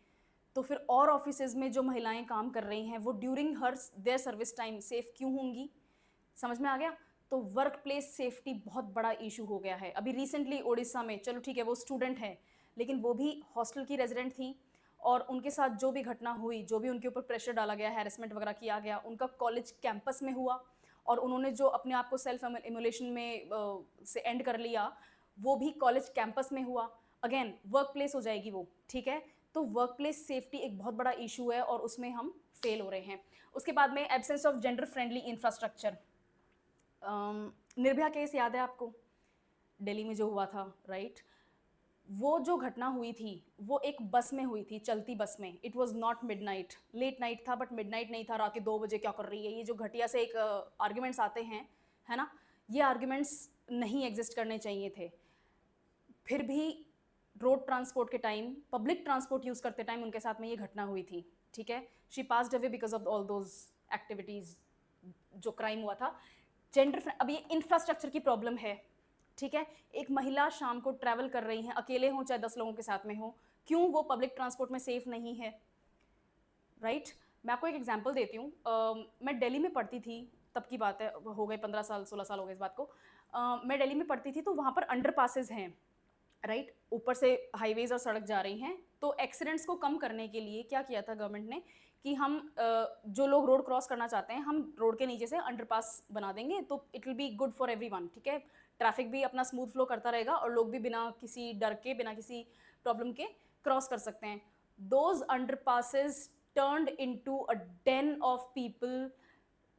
तो फिर और ऑफिसेज में जो महिलाएं काम कर रही हैं वो during her their service time safe क्यों होंगी। समझ में आ गया। तो वर्क प्लेस सेफ्टी बहुत बड़ा इशू हो गया है। अभी रिसेंटली उड़ीसा में, चलो ठीक है वो स्टूडेंट है लेकिन वो भी हॉस्टल की रेजिडेंट थी, और उनके साथ जो भी घटना हुई, जो भी उनके ऊपर प्रेशर डाला गया, हैरेसमेंट वगैरह किया गया, उनका कॉलेज कैंपस में हुआ, और उन्होंने जो अपने आप को सेल्फ इमुलेशन में से एंड कर लिया, वो भी कॉलेज कैंपस में हुआ। अगेन वर्क प्लेस हो जाएगी वो, ठीक है। तो वर्क प्लेस सेफ्टी एक बहुत बड़ा इशू है और उसमें हम फेल हो रहे हैं। उसके बाद में absence of gender friendly infrastructure. Nirbhaya case याद है आपको, दिल्ली में जो हुआ था, राइट। वो जो घटना हुई थी वो एक बस में हुई थी, चलती बस में। It was not midnight, late night था बट मिडनाइट नहीं था, रात के 2 बजे क्या कर रही है। ये जो घटिया से एक आर्ग्यूमेंट्स आते हैं, है ना, ये आर्ग्यूमेंट्स नहीं एग्जिस्ट करने चाहिए थे। फिर भी रोड ट्रांसपोर्ट के टाइम, पब्लिक ट्रांसपोर्ट यूज़ करते टाइम उनके साथ में ये घटना हुई थी, ठीक है। She passed away because of all those activities, जो क्राइम हुआ था। जेंडर, अब ये इंफ्रास्ट्रक्चर की प्रॉब्लम है, ठीक है। एक महिला शाम को ट्रैवल कर रही हैं, अकेले हों चाहे 10 लोगों के साथ में हो, क्यों वो पब्लिक ट्रांसपोर्ट में सेफ नहीं है, राइट। मैं आपको एक एग्जांपल देती हूँ। मैं दिल्ली में पढ़ती थी, तब की बात है, हो गए 15 साल 16 साल हो गए इस बात को। मैं दिल्ली में पढ़ती थी तो वहाँ पर अंडर पासेज हैं, राइट, ऊपर से हाईवेज और सड़क जा रही हैं। तो एक्सीडेंट्स को कम करने के लिए क्या किया था गवर्नमेंट ने कि हम जो लोग रोड क्रॉस करना चाहते हैं, हम रोड के नीचे से अंडरपास बना देंगे, तो it will be good for everyone, ठीक है। ट्रैफिक भी अपना स्मूथ फ्लो करता रहेगा और लोग भी बिना किसी डर के, बिना किसी प्रॉब्लम के क्रॉस कर सकते हैं। Those underpasses turned into a Dane of people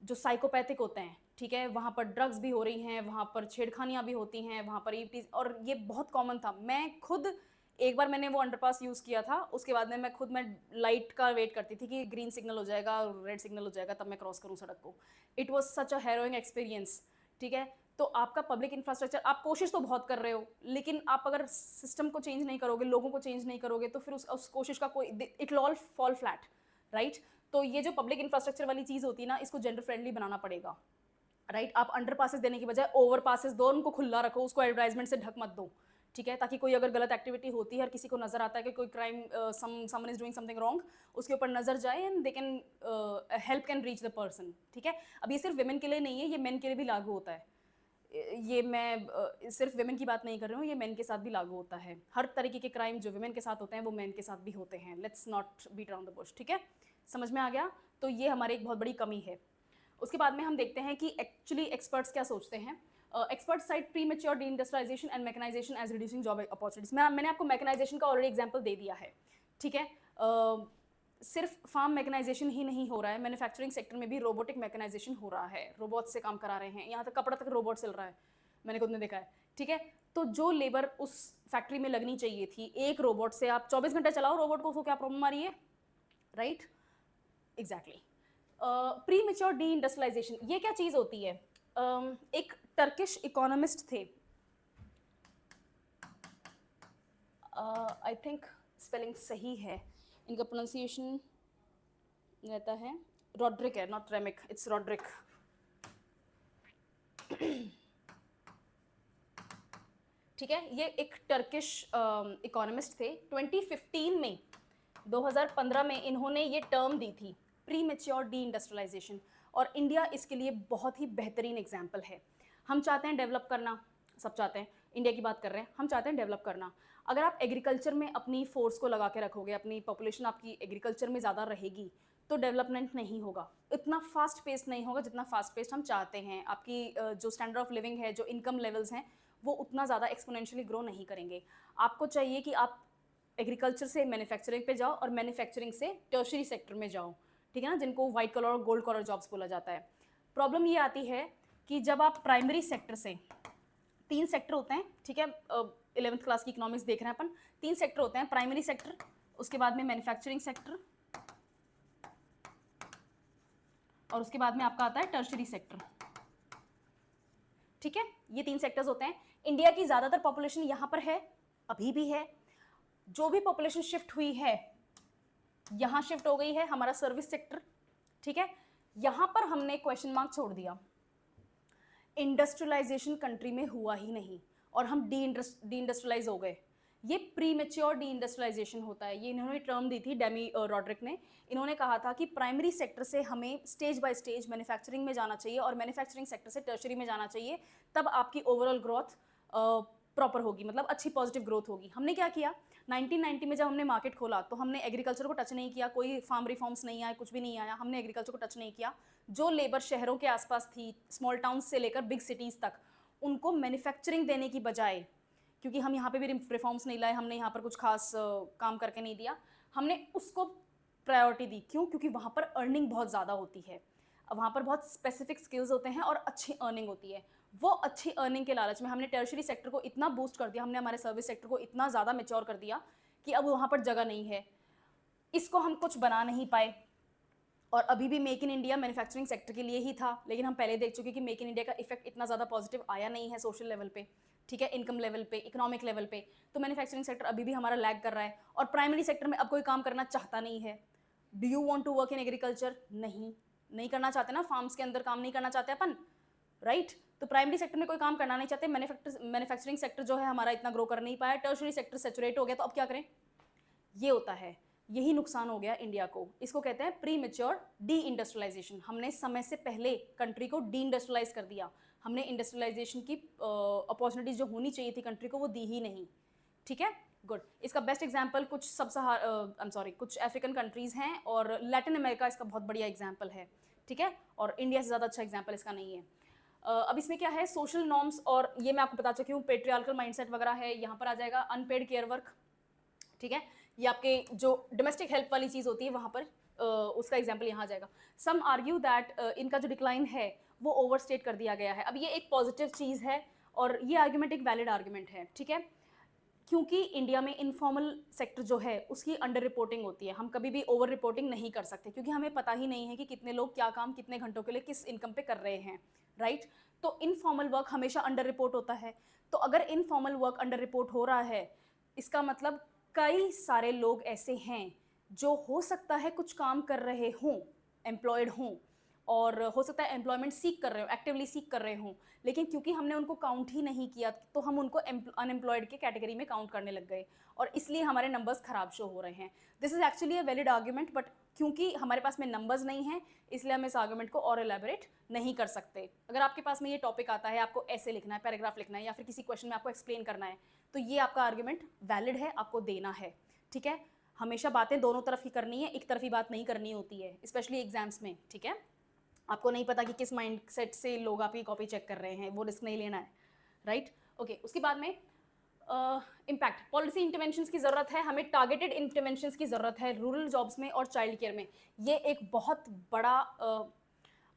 जो साइकोपैथिक होते हैं, ठीक है। वहाँ पर ड्रग्स भी हो रही हैं, वहाँ पर छेड़खानियाँ भी होती हैं, वहाँ पर ईपीज, और ये बहुत कॉमन था। मैं खुद एक बार मैंने वो अंडरपास यूज़ किया था, उसके बाद में मैं लाइट का वेट करती थी कि ग्रीन सिग्नल हो जाएगा, रेड सिग्नल हो जाएगा, तब मैं क्रॉस करूँ सड़क को। It was such a harrowing experience, ठीक है। तो आपका पब्लिक इंफ्रास्ट्रक्चर, आप कोशिश तो बहुत कर रहे हो, लेकिन आप अगर सिस्टम को चेंज नहीं करोगे, लोगों को चेंज नहीं करोगे, तो फिर उस कोशिश का कोई, it will all fall flat, right. तो ये जो पब्लिक इंफ्रास्ट्रक्चर वाली चीज़ होती है ना, इसको जेंडर फ्रेंडली बनाना पड़ेगा, राइट। आप अंडर पासेस देने की बजाय ओवर पासेस दो, उनको खुला रखो, उसको एडवर्टाइजमेंट से ढक मत दो, ठीक है, ताकि कोई अगर गलत एक्टिविटी होती है और किसी को नज़र आता है कि कोई crime, someone is doing something wrong, उसके ऊपर नज़र जाए and they can help can reach the person, ठीक है। अब ये सिर्फ विमेन के लिए नहीं है, ये मेन के लिए भी लागू होता है। ये मैं सिर्फ विमेन की बात नहीं कर रही हूँ, ये मेन के साथ भी लागू होता है। हर तरीके के क्राइम जो विमेन के साथ होते हैं वो मेन के साथ भी होते हैं। Let's not beat around the bush, ठीक है, समझ में आ गया। तो ये हमारी एक बहुत बड़ी कमी है। उसके बाद में हम देखते हैं कि एक्चुअली एक्सपर्ट्स क्या सोचते हैं। Expert cite premature deindustrialisation and mechanisation as reducing job opportunities. मैंने आपको मैकेनाइजेशन का ऑलरेडी एग्जाम्पल दे दिया है, ठीक है। सिर्फ फार्म मैकेनाइजेशन ही नहीं हो रहा है, मैन्युफैक्चरिंग सेक्टर में भी रोबोटिक मैकेनाइजेशन हो रहा है, रोबोट से काम करा रहे हैं, यहाँ तक कपड़ा तक रोबोट सिल रहा है, मैंने खुद ने देखा है, ठीक है। तो जो लेबर उस फैक्ट्री में लगनी चाहिए थी, एक रोबोट से आप 24 घंटे चलाओ रोबोट को, उसको क्या प्रॉब्लम आ रही है, right, exactly. Premature deindustrialisation ये क्या चीज़ होती है? एक टर्किश इकोनॉमिस्ट थे, आई थिंक स्पेलिंग सही है, इनका प्रोनाउंसिएशन रहता है रॉड्रिक है, नॉट रेमिक, इट्स रॉड्रिक। ठीक है, ये एक टर्किश इकोनॉमिस्ट थे। 2015 में 2015 में इन्होंने ये टर्म दी थी, प्री मेच्योर डी इंडस्ट्रियलाइजेशन, और इंडिया इसके लिए बहुत ही बेहतरीन एग्जाम्पल है। हम चाहते हैं डेवलप करना, सब चाहते हैं, इंडिया की बात कर रहे हैं, हम चाहते हैं डेवलप करना। अगर आप एग्रीकल्चर में अपनी फोर्स को लगा के रखोगे, अपनी पॉपुलेशन आपकी एग्रीकल्चर में ज़्यादा रहेगी, तो डेवलपमेंट नहीं होगा, इतना फास्ट पेस्ड नहीं होगा जितना फास्ट पेस्ड हम चाहते हैं। आपकी जो स्टैंडर्ड ऑफ लिविंग है, जो इनकम लेवल्स हैं, वो उतना ज़्यादा एक्सपोनेंशियली ग्रो नहीं करेंगे। आपको चाहिए कि आप एग्रीकल्चर से मैन्युफैक्चरिंग पे जाओ और मैन्युफैक्चरिंग से टर्शरी सेक्टर में जाओ, ठीक है ना, जिनको वाइट कलर और गोल्ड कलर जॉब्स बोला जाता है। प्रॉब्लम ये आती है कि जब आप प्राइमरी सेक्टर से, 3 सेक्टर होते हैं, ठीक है, 11th क्लास की इकोनॉमिक्स देख रहे हैं अपन, 3 सेक्टर होते हैं, प्राइमरी सेक्टर, उसके बाद में मैन्युफैक्चरिंग सेक्टर, और उसके बाद में आपका आता है टर्शरी सेक्टर, ठीक है। ये 3 सेक्टर्स होते हैं। इंडिया की ज़्यादातर पॉपुलेशन यहाँ पर है, अभी भी है। जो भी पॉपुलेशन शिफ्ट हुई है यहाँ शिफ्ट हो गई है, हमारा सर्विस सेक्टर, ठीक है। यहाँ पर हमने क्वेश्चन मार्क छोड़ दिया, इंडस्ट्रियलाइजेशन कंट्री में हुआ ही नहीं और हम डी इंडस्ट्रियलाइज हो गए। ये प्री मेच्योर डी इंडस्ट्रियलाइजेशन होता है। ये इन्होंने टर्म दी थी, डेमी रॉड्रिक ने। इन्होंने कहा था कि प्राइमरी सेक्टर से हमें स्टेज बाय स्टेज मैन्युफैक्चरिंग में जाना चाहिए और मैन्युफैक्चरिंग सेक्टर से टर्शरी में जाना चाहिए, तब आपकी ओवरऑल ग्रोथ प्रॉपर होगी, मतलब अच्छी पॉजिटिव ग्रोथ होगी। हमने क्या किया, 1990 में जब हमने मार्केट खोला तो हमने एग्रीकल्चर को टच नहीं किया, कोई फार्म रिफॉर्म्स नहीं आए, कुछ भी नहीं आया, हमने एग्रीकल्चर को टच नहीं किया। जो लेबर शहरों के आसपास थी, स्मॉल टाउन्स से लेकर बिग सिटीज़ तक, उनको मैन्युफैक्चरिंग देने की बजाय, क्योंकि हम यहाँ पे भी रिफॉर्म्स नहीं लाए, हमने यहाँ पर कुछ खास काम करके नहीं दिया, हमने उसको प्रायोरिटी दी। क्यों? क्योंकि वहाँ पर अर्निंग बहुत ज़्यादा होती है, वहाँ पर बहुत स्पेसिफिक स्किल्स होते हैं और अच्छी अर्निंग होती है। वो अच्छी अर्निंग के लालच में हमने टर्शरी सेक्टर को इतना बूस्ट कर दिया, हमने हमारे सर्विस सेक्टर को इतना ज़्यादा मैच्योर कर दिया कि अब वहाँ पर जगह नहीं है, इसको हम कुछ बना नहीं पाए। और अभी भी make in India manufacturing sector के लिए ही था, लेकिन हम पहले देख चुके कि मेक इन इंडिया का इफेक्ट इतना ज़्यादा पॉजिटिव आया नहीं है सोशल लेवल पे, ठीक है, इनकम लेवल पे, इकोनॉमिक लेवल पे। तो मैन्युफैक्चरिंग सेक्टर अभी भी हमारा लैग कर रहा है और प्राइमरी सेक्टर में अब कोई काम करना चाहता नहीं है। Do you want to work in agriculture? नहीं करना चाहते ना, फार्म्स के अंदर काम नहीं करना चाहते अपन, राइट। तो प्राइमरी सेक्टर में कोई काम करना नहीं चाहते, मैन्युफैक्चरिंग सेक्टर जो है हमारा इतना ग्रो कर नहीं पाया, टर्शरी सेक्टर सैचुरेट हो गया, तो अब क्या करें? ये होता है, यही नुकसान हो गया इंडिया को। इसको कहते हैं प्री मेच्योर डी इंडस्ट्रियलाइजेशन। हमने समय से पहले कंट्री को डी इंडस्ट्रियलाइज कर दिया, हमने इंडस्ट्रियलाइजेशन की अपॉर्चुनिटीज जो होनी चाहिए थी कंट्री को वो दी ही नहीं, ठीक है, गुड। इसका बेस्ट एग्जाम्पल कुछ अफ्रीकन कंट्रीज़ हैं और लैटिन अमेरिका इसका बहुत बढ़िया एग्जाम्पल है, ठीक है, और इंडिया से ज़्यादा अच्छा एग्जाम्पल इसका नहीं है। अब इसमें क्या है, सोशल नॉर्म्स, और ये मैं आपको बता चुकी हूँ, पेट्रियार्कल माइंडसेट वगैरह है, यहाँ पर आ जाएगा अनपेड केयर वर्क, ठीक है, ये आपके जो डोमेस्टिक हेल्प वाली चीज़ होती है वहाँ पर उसका एग्जाम्पल यहाँ आ जाएगा। सम आर्ग्यू दैट इनका जो डिक्लाइन है वो ओवरस्टेट कर दिया गया है। अब ये एक पॉजिटिव चीज़ है और ये आर्ग्यूमेंट एक वैलिड आर्ग्यूमेंट है, ठीक है, क्योंकि इंडिया में इनफॉर्मल सेक्टर जो है उसकी अंडर रिपोर्टिंग होती है। हम कभी भी ओवर रिपोर्टिंग नहीं कर सकते क्योंकि हमें पता ही नहीं है कि कितने लोग क्या काम कितने घंटों के लिए किस इनकम पे कर रहे हैं, राइट। तो इनफॉर्मल वर्क हमेशा अंडर रिपोर्ट होता है। तो अगर इनफॉर्मल वर्क अंडर रिपोर्ट हो रहा है, इसका मतलब कई सारे लोग ऐसे हैं जो हो सकता है कुछ काम कर रहे हों, एम्प्लॉयड हों, और हो सकता है एम्प्लॉयमेंट सीक कर रहे हो, एक्टिवली सीक कर रहे हों, लेकिन क्योंकि हमने उनको काउंट ही नहीं किया तो हम उनको अनएम्प्लॉयड के कैटेगरी में काउंट करने लग गए और इसलिए हमारे नंबर्स खराब शो हो रहे हैं। This is actually a valid argument, but क्योंकि हमारे पास में नंबर्स नहीं हैं इसलिए हम इस आर्ग्यूमेंट को और एलैबोरेट नहीं कर सकते। अगर आपके पास में ये टॉपिक आता है, आपको ऐसे लिखना है, पैराग्राफ लिखना है या फिर किसी क्वेश्चन में आपको एक्सप्लेन करना है, तो ये आपका आर्ग्यूमेंट वैलिड है, आपको देना है, ठीक है। हमेशा बातें दोनों तरफ की करनी है, एक तरफी बात नहीं करनी होती है, स्पेशली एग्जाम्स में, ठीक है। आपको नहीं पता कि किस माइंडसेट से लोग आपकी कॉपी चेक कर रहे हैं, वो रिस्क नहीं लेना है, राइट। ओके, उसके बाद में इम्पैक्ट, पॉलिसी इंटरवेंशंस की ज़रूरत है, हमें टारगेटेड इंटरवेंशंस की ज़रूरत है रूरल जॉब्स में और चाइल्ड केयर में। ये एक बहुत बड़ा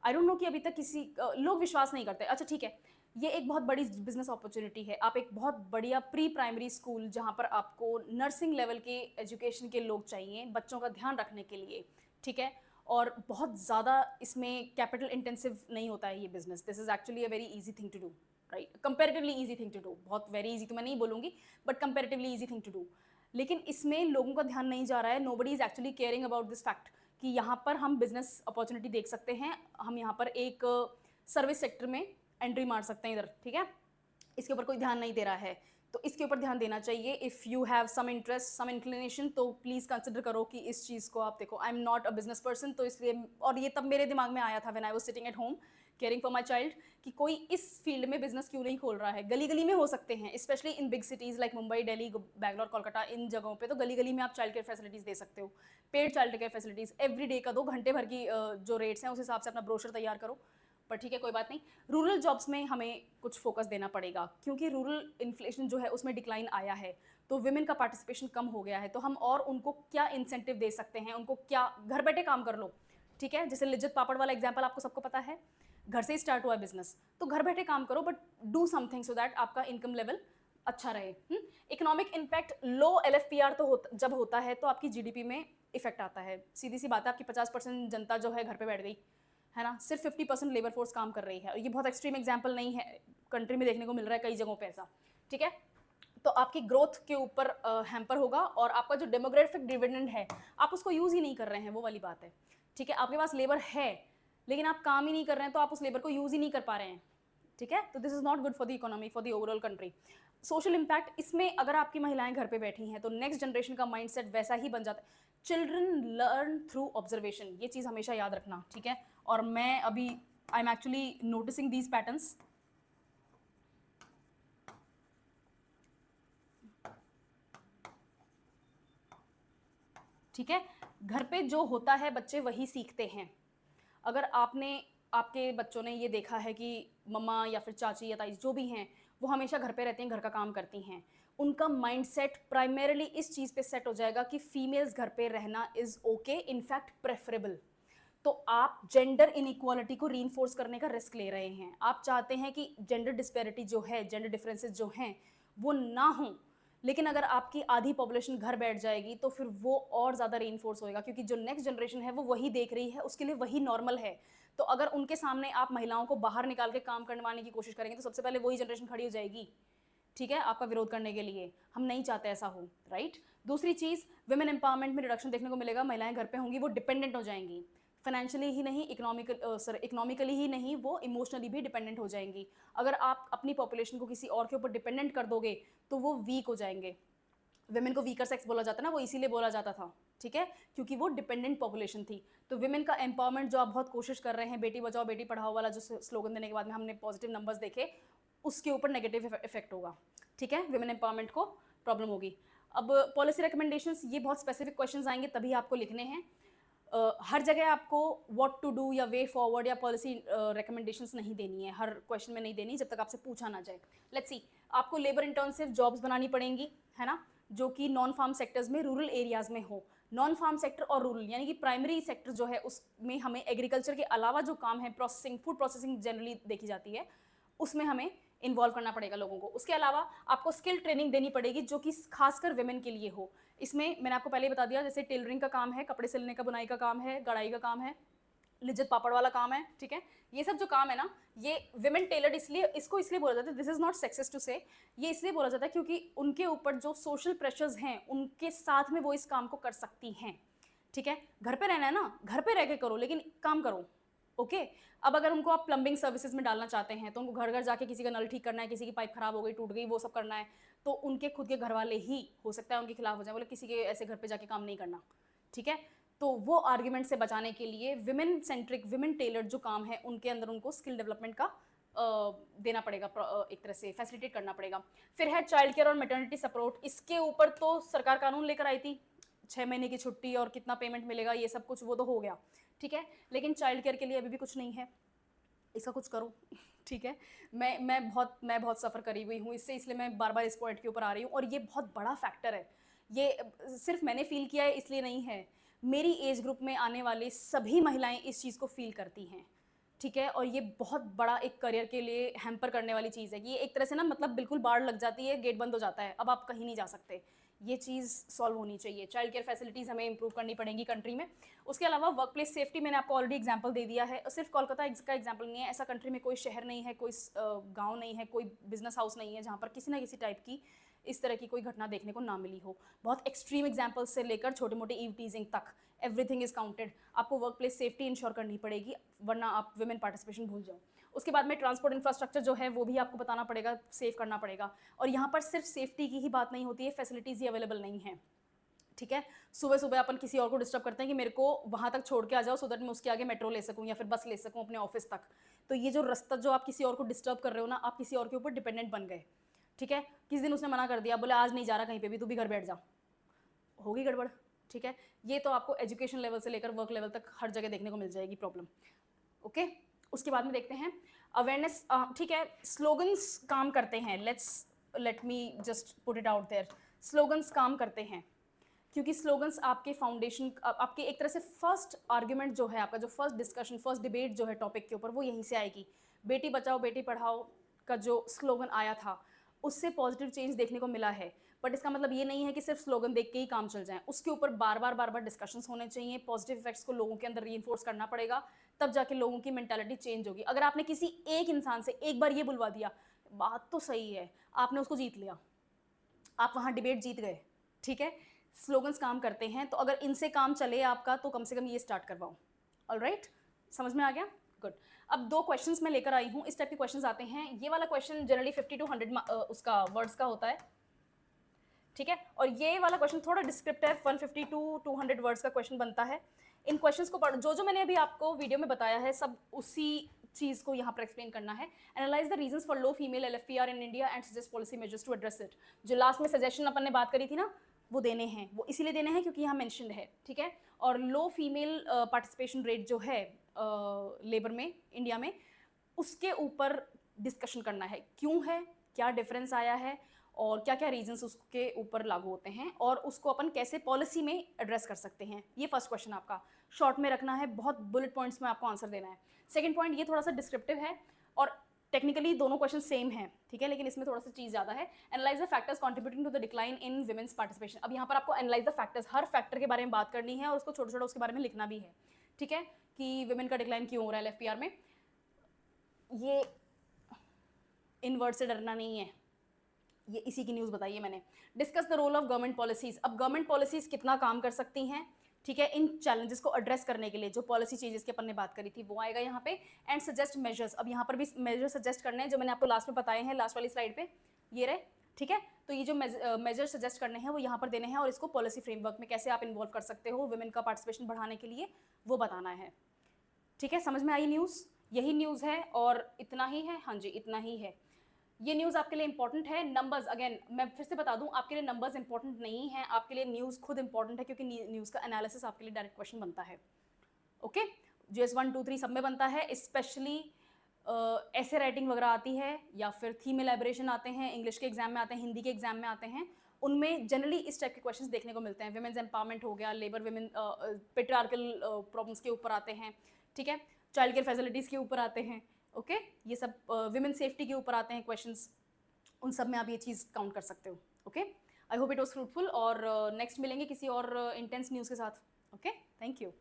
आई डोंट नो कि अभी तक किसी लोग विश्वास नहीं करते। अच्छा ठीक है, ये एक बहुत बड़ी बिजनेस अपॉर्चुनिटी है। आप एक बहुत बढ़िया प्री प्राइमरी स्कूल जहाँ पर आपको नर्सिंग लेवल के एजुकेशन के लोग चाहिए बच्चों का ध्यान रखने के लिए, ठीक है, और बहुत ज़्यादा इसमें कैपिटल इंटेंसिव नहीं होता है ये business. This is actually a very easy thing to do, right, comparatively easy thing to do. बहुत वेरी ईजी तो मैं नहीं बोलूँगी, but comparatively easy thing to do. लेकिन इसमें लोगों का ध्यान नहीं जा रहा है, nobody is actually caring about this fact कि यहाँ पर हम बिजनेस अपॉर्चुनिटी देख सकते हैं, हम यहाँ पर एक सर्विस सेक्टर में एंट्री मार सकते हैं इधर, ठीक है। इसके ऊपर कोई ध्यान नहीं दे रहा है, तो इसके ऊपर ध्यान देना चाहिए। If you have some interest, some inclination, तो प्लीज़ कंसिडर करो कि इस चीज़ को आप देखो। I am not a business person, तो इसलिए, और ये तब मेरे दिमाग में आया था when I was sitting at home caring for my child कि कोई इस फील्ड में बिजनेस क्यों नहीं खोल रहा है। गली गली में हो सकते हैं, specially in big cities like Mumbai, Delhi, Bangalore, Kolkata, इन जगहों पे तो गली गली में आप चाइल्ड केयर फैसिलिटीज़ दे सकते हो, paid child care facilities. Every day का 2 घंटे भर की जो रेट्स हैं उस हिसाब से अपना ब्रोशर तैयार करो, पर ठीक है कोई बात नहीं। रूरल जॉब्स में हमें कुछ फोकस देना पड़ेगा क्योंकि रूरल इन्फ्लेशन जो है उसमें डिक्लाइन आया है, तो विमेन का पार्टिसिपेशन कम हो गया है। तो हम और उनको क्या इंसेंटिव दे सकते हैं, उनको क्या, घर बैठे काम कर लो, ठीक है। जैसे लिज्जत पापड़ वाला एग्जाम्पल आपको सबको पता है, घर से ही स्टार्ट हुआ है बिजनेस, तो घर बैठे काम करो, but do something so that आपका इनकम लेवल अच्छा रहे। इकोनॉमिक इम्पैक्ट, लो LFPR तो जब होता है तो आपकी GDP में इफेक्ट आता है। सीधी सी बात है, आपकी 50% जनता जो है घर पे बैठ गई है ना, सिर्फ 50% लेबर फोर्स काम कर रही है। और ये बहुत एक्सट्रीम एग्जाम्पल नहीं है, कंट्री में देखने को मिल रहा है कई जगहों पे ऐसा, ठीक है। तो आपकी ग्रोथ के ऊपर हैम्पर होगा और आपका जो डेमोग्राफिक डिविडेंड है आप उसको यूज़ ही नहीं कर रहे हैं, वो वाली बात है, ठीक है। आपके पास लेबर है लेकिन आप काम ही नहीं कर रहे हैं, तो आप उस लेबर को यूज़ ही नहीं कर पा रहे हैं, ठीक है। तो this is not good for the economy, for the overall country. Social impact, इसमें अगर आपकी महिलाएं घर पे बैठी हैं तो नेक्स्ट जनरेशन का माइंडसेट वैसा ही बन जाता है। चिल्ड्रन लर्न थ्रू ऑब्जर्वेशन, ये चीज़ हमेशा याद रखना, ठीक है। और मैं अभी I am actually noticing these patterns, ठीक है। घर पे जो होता है बच्चे वही सीखते हैं। अगर आपके बच्चों ने ये देखा है कि मम्मा या फिर चाची या ताई जो भी हैं वो हमेशा घर पे रहती हैं, घर का काम करती हैं, उनका माइंडसेट प्राइमरीली इस चीज़ पे सेट हो जाएगा कि फीमेल्स घर पे रहना इज़ ओके, इनफैक्ट प्रेफरेबल। तो आप जेंडर इनइक्वालिटी को रीइंफोर्स करने का रिस्क ले रहे हैं। आप चाहते हैं कि जेंडर डिस्पैरिटी जो है, जेंडर डिफरेंसेस जो हैं वो ना हों, लेकिन अगर आपकी आधी पॉपुलेशन घर बैठ जाएगी तो फिर वो और ज़्यादा रीइंफोर्स होएगा क्योंकि जो नेक्स्ट जनरेशन है वो वही देख रही है, उसके लिए वही नॉर्मल है। तो अगर उनके सामने आप महिलाओं को बाहर निकाल के काम करवाने की कोशिश करेंगे तो सबसे पहले वही जनरेशन खड़ी हो जाएगी, ठीक है, आपका विरोध करने के लिए। हम नहीं चाहते ऐसा हो, राइट। दूसरी चीज़, विमेन एम्पावरमेंट में रिडक्शन देखने को मिलेगा। महिलाएं घर पे होंगी, वो डिपेंडेंट हो जाएंगी, फाइनेंशियली ही नहीं, इकोनॉमिकली ही नहीं, वो इमोशनली भी डिपेंडेंट हो जाएंगी। अगर आप अपनी पॉपुलेशन को किसी और के ऊपर डिपेंडेंट कर दोगे तो वो वीक हो जाएंगे। विमेन को वीकर सेक्स बोला जाता है ना, वो इसीलिए बोला जाता था, ठीक है, क्योंकि वो डिपेंडेंट पॉपुलेशन थी। तो विमेन का एम्पावरमेंट जो आप बहुत कोशिश कर रहे हैं, बेटी बचाओ बेटी पढ़ाओ वाला जो स्लोगन देने के बाद में हमने पॉजिटिव नंबर्स देखे, उसके ऊपर नेगेटिव इफेक्ट होगा, ठीक है। विमेन एम्पावरमेंट को प्रॉब्लम होगी। अब पॉलिसी रिकमेंडेशंस, ये बहुत स्पेसिफिक क्वेश्चंस आएंगे तभी आपको लिखने हैं। हर जगह आपको व्हाट टू डू या वे फॉरवर्ड या पॉलिसी रिकमेंडेशंस नहीं देनी है, हर क्वेश्चन में नहीं देनी जब तक आपसे पूछा ना जाए। लेट्स सी, आपको लेबर इंटर्नशिप जॉब्स बनानी पड़ेंगी, है ना, जो कि नॉन फार्म सेक्टर्स में, रूरल एरियाज़ में हो। नॉन फार्म सेक्टर और रूरल यानी कि प्राइमरी सेक्टर जो है उसमें हमें एग्रीकल्चर के अलावा जो काम है, प्रोसेसिंग, फूड प्रोसेसिंग जनरली देखी जाती है, उसमें हमें इन्वॉल्व करना पड़ेगा लोगों को। उसके अलावा आपको स्किल ट्रेनिंग देनी पड़ेगी जो कि खासकर विमेन के लिए हो। इसमें मैंने आपको पहले ही बता दिया, जैसे टेलरिंग का काम है, कपड़े सिलने का, बुनाई का काम है, कढ़ाई का काम है, लिज्जत पापड़ वाला काम है, ठीक है। ये सब जो काम है ना, ये विमेन टेलर्ड इसलिए बोला जाता है, this is not sexist to say, ये इसलिए बोला जाता है क्योंकि उनके ऊपर जो सोशल प्रेशर्स हैं उनके साथ में वो इस काम को कर सकती हैं, ठीक है। घर पे रहना है ना, घर पे रह के करो लेकिन काम करो, ओके। अब अगर उनको आप प्लम्बिंग सर्विसेज में डालना चाहते हैं, तो उनको घर घर जाके किसी का नल ठीक करना है, किसी की पाइप खराब हो गई, टूट गई, वो सब करना है, तो उनके खुद के घर वाले ही हो सकता है उनके खिलाफ हो जाए, बोले किसी के ऐसे घर पे जाके काम नहीं करना, ठीक है। तो वो आर्ग्यूमेंट से बचाने के लिए विमेन सेंट्रिक, विमेन टेलर्ड जो काम है उनके अंदर उनको स्किल डेवलपमेंट का देना पड़ेगा, एक तरह से फैसिलिटेट करना पड़ेगा। फिर है चाइल्ड केयर और मैटरनिटी सपोर्ट, इसके ऊपर तो सरकार कानून लेकर आई थी, 6 महीने की छुट्टी और कितना पेमेंट मिलेगा ये सब कुछ, वो तो हो गया, ठीक है। लेकिन चाइल्ड केयर के लिए अभी भी कुछ नहीं है, इसका कुछ करो ठीक है। मैं बहुत सफ़र करी हुई हूँ इससे, इसलिए मैं बार बार इस पॉइंट के ऊपर आ रही हूँ, और ये बहुत बड़ा फैक्टर है। ये सिर्फ मैंने फील किया है इसलिए नहीं है, मेरी एज ग्रुप में आने वाली सभी महिलाएं इस चीज़ को फील करती हैं, ठीक है। और ये बहुत बड़ा एक करियर के लिए हैम्पर करने वाली चीज़ है कि ये एक तरह से ना, मतलब बिल्कुल बाढ़ लग जाती है, गेट बंद हो जाता है, अब आप कहीं नहीं जा सकते। ये चीज़ सॉल्व होनी चाहिए, चाइल्ड केयर फैसिलिटीज़ हमें इंप्रूव करनी पड़ेंगी कंट्री में। उसके अलावा वर्क प्लेस सेफ्टी मैंने आपको ऑलरेडी एग्जांपल दे दिया है, सिर्फ कोलकाता का एग्जांपल नहीं है, ऐसा कंट्री में कोई शहर नहीं है, कोई गांव नहीं है, कोई बिजनेस हाउस नहीं है जहाँ पर किसी ना किसी टाइप की इस तरह की कोई घटना देखने को ना मिली हो। बहुत एक्सट्रीम एग्जाम्पल्स से लेकर छोटे मोटे ईव टीजिंग तक एवरीथिंग इज काउंटेड। आपको वर्क प्लेस सेफ्टी इंश्योर करनी पड़ेगी, वरना आप वुमेन पार्टिसिपेशन भूल जाओ। उसके बाद में ट्रांसपोर्ट इंफ्रास्ट्रक्चर जो है वो भी आपको बताना पड़ेगा, सेव करना पड़ेगा। और यहाँ पर सिर्फ सेफ्टी की ही बात नहीं होती है, फैसिलिटीज़ ही अवेलेबल नहीं है, ठीक है। सुबह सुबह अपन किसी और को डिस्टर्ब करते हैं कि मेरे को वहाँ तक छोड़ के आ जाओ, सो दैट मैं उसके आगे मेट्रो ले सकूँ या फिर बस ले सकूँ अपने ऑफिस तक। तो ये जो रास्ता जो आप किसी और को डिस्टर्ब कर रहे हो ना, आप किसी और के ऊपर डिपेंडेंट बन गए, ठीक है। किस दिन उसने मना कर दिया, बोले आज नहीं जा रहा कहीं पे भी, तू भी घर बैठ जा, होगी गड़बड़, ठीक है। ये तो आपको एजुकेशन लेवल से लेकर वर्क लेवल तक हर जगह देखने को मिल जाएगी प्रॉब्लम, ओके। उसके बाद में देखते हैं अवेयरनेस, ठीक है। स्लोगन्स काम करते हैं, let me just put it out there, slogans काम करते हैं, क्योंकि स्लोगन्स आपके फाउंडेशन, आपके एक तरह से फर्स्ट आर्ग्यूमेंट जो है, आपका जो फर्स्ट डिस्कशन, फर्स्ट डिबेट जो है टॉपिक के ऊपर, वो यहीं से आएगी। बेटी बचाओ बेटी पढ़ाओ का जो स्लोगन आया था, उससे पॉजिटिव चेंज देखने को मिला है। बट इसका मतलब ये नहीं है कि सिर्फ स्लोगन देख के ही काम चल जाए, उसके ऊपर बार बार डिस्कशंस होने चाहिए, पॉजिटिव इफेक्ट्स को लोगों के अंदर रीइंफोर्स करना पड़ेगा, तब जाके लोगों की मेंटालिटी चेंज होगी। अगर आपने किसी एक इंसान से एक बार ये बुलवा दिया, बात तो सही है, आपने उसको जीत लिया, आप वहाँ डिबेट जीत गए, ठीक है। स्लोगन्स काम करते हैं, तो अगर इनसे काम चले आपका, तो कम से कम ये स्टार्ट करवाओ। ऑलराइट, समझ में आ गया, गुड। अब 2 क्वेश्चंस मैं लेकर आई हूँ, इस टाइप के क्वेश्चंस आते हैं। ये वाला क्वेश्चन जनरली 50 to 100 उसका वर्ड्स का होता है, ठीक है। और ये वाला क्वेश्चन थोड़ा डिस्क्रिप्टिव है, 150 to 200 वर्ड्स का क्वेश्चन बनता है। इन क्वेश्चंस को पढ़, जो मैंने अभी आपको वीडियो में बताया है, सब उसी चीज़ को यहाँ पर एक्सप्लेन करना है। Analyse the reasons for low female LFPR in India and suggest policy measures to address it. जो लास्ट में सजेशन अपन ने बात करी थी ना, वो देने हैं, वो इसीलिए देने हैं क्योंकि यहाँ मेंशन्ड है, ठीक है। और लो फीमेल पार्टिसिपेशन रेट जो है लेबर में इंडिया में, उसके ऊपर डिस्कशन करना है, क्यों है, क्या डिफरेंस आया है, और क्या क्या रीजंस उसके ऊपर लागू होते हैं, और उसको अपन कैसे पॉलिसी में एड्रेस कर सकते हैं। ये फर्स्ट क्वेश्चन आपका शॉर्ट में रखना है, बहुत बुलेट पॉइंट्स में आपको आंसर देना है। सेकंड पॉइंट, ये थोड़ा सा डिस्क्रिप्टिव है, और टेक्निकली दोनों क्वेश्चन सेम है, ठीक है, लेकिन इसमें थोड़ा सा चीज़ ज़्यादा है। Analyse the factors contributing to the decline in women's participation. अब यहाँ पर आपको एनालाइज द फैक्टर्स, हर फैक्टर के बारे में बात करनी है, और उसको छोटा छोटा उसके बारे में लिखना भी है, ठीक है, कि वुमेन का डिक्लाइन क्यों हो रहा है एलएफपीआर में। ये इन वर्ड से डरना नहीं है, ये इसी की न्यूज़ बताई है मैंने। Discuss the role of government policies. अब गवर्नमेंट पॉलिसीज कितना काम कर सकती हैं, ठीक है, इन चैलेंजेस को एड्रेस करने के लिए। जो पॉलिसी चेंजेस की अपन ने बात करी थी वो आएगा यहाँ पे। एंड सजेस्ट मेजर्स, अब यहाँ पर भी मेजर सजेस्ट करने हैं, जो मैंने आपको लास्ट में बताए हैं, लास्ट वाली स्लाइड पे ये रहे, ठीक है। तो ये जो मेजर सजेस्ट करने हैं वो यहाँ पर देने हैं, और इसको पॉलिसी फ्रेमवर्क में कैसे आप इन्वॉल्व कर सकते हो वुमेन का पार्टिसिपेशन बढ़ाने के लिए, वो बताना है, ठीक है। समझ में आई न्यूज़? यही न्यूज़ है, और इतना ही है, हाँ जी इतना ही है। ये न्यूज़ आपके लिए इंपॉर्टेंट है। नंबर्स, अगेन मैं फिर से बता दूं, आपके लिए नंबर्स इंपॉर्टेंट नहीं है, आपके लिए न्यूज़ खुद इंपॉर्टेंट है, क्योंकि न्यूज़ का एनालिसिस आपके लिए डायरेक्ट क्वेश्चन बनता है, ओके। जीएस 1 2 3 सब में बनता है, स्पेशली ऐसे राइटिंग वगैरह आती है, या फिर थीम एलैबोरेशन आते हैं, इंग्लिश के एग्जाम में आते हैं, हिंदी के एग्जाम में आते हैं, उनमें जनरली इस टाइप के क्वेश्चंस देखने को मिलते हैं। वुमेन्स एम्पावरमेंट हो गया, लेबर वुमेन पेट्रियार्कल प्रॉब्लम्स के ऊपर आते हैं, ठीक है, चाइल्ड केयर फैसिलिटीज़ के ऊपर आते हैं, ओके, ये सब वुमेन सेफ्टी के ऊपर आते हैं क्वेश्चंस, उन सब में आप ये चीज़ काउंट कर सकते हो, okay. I hope it was fruitful, और नेक्स्ट मिलेंगे किसी और इंटेंस न्यूज़ के साथ, ओके, थैंक यू।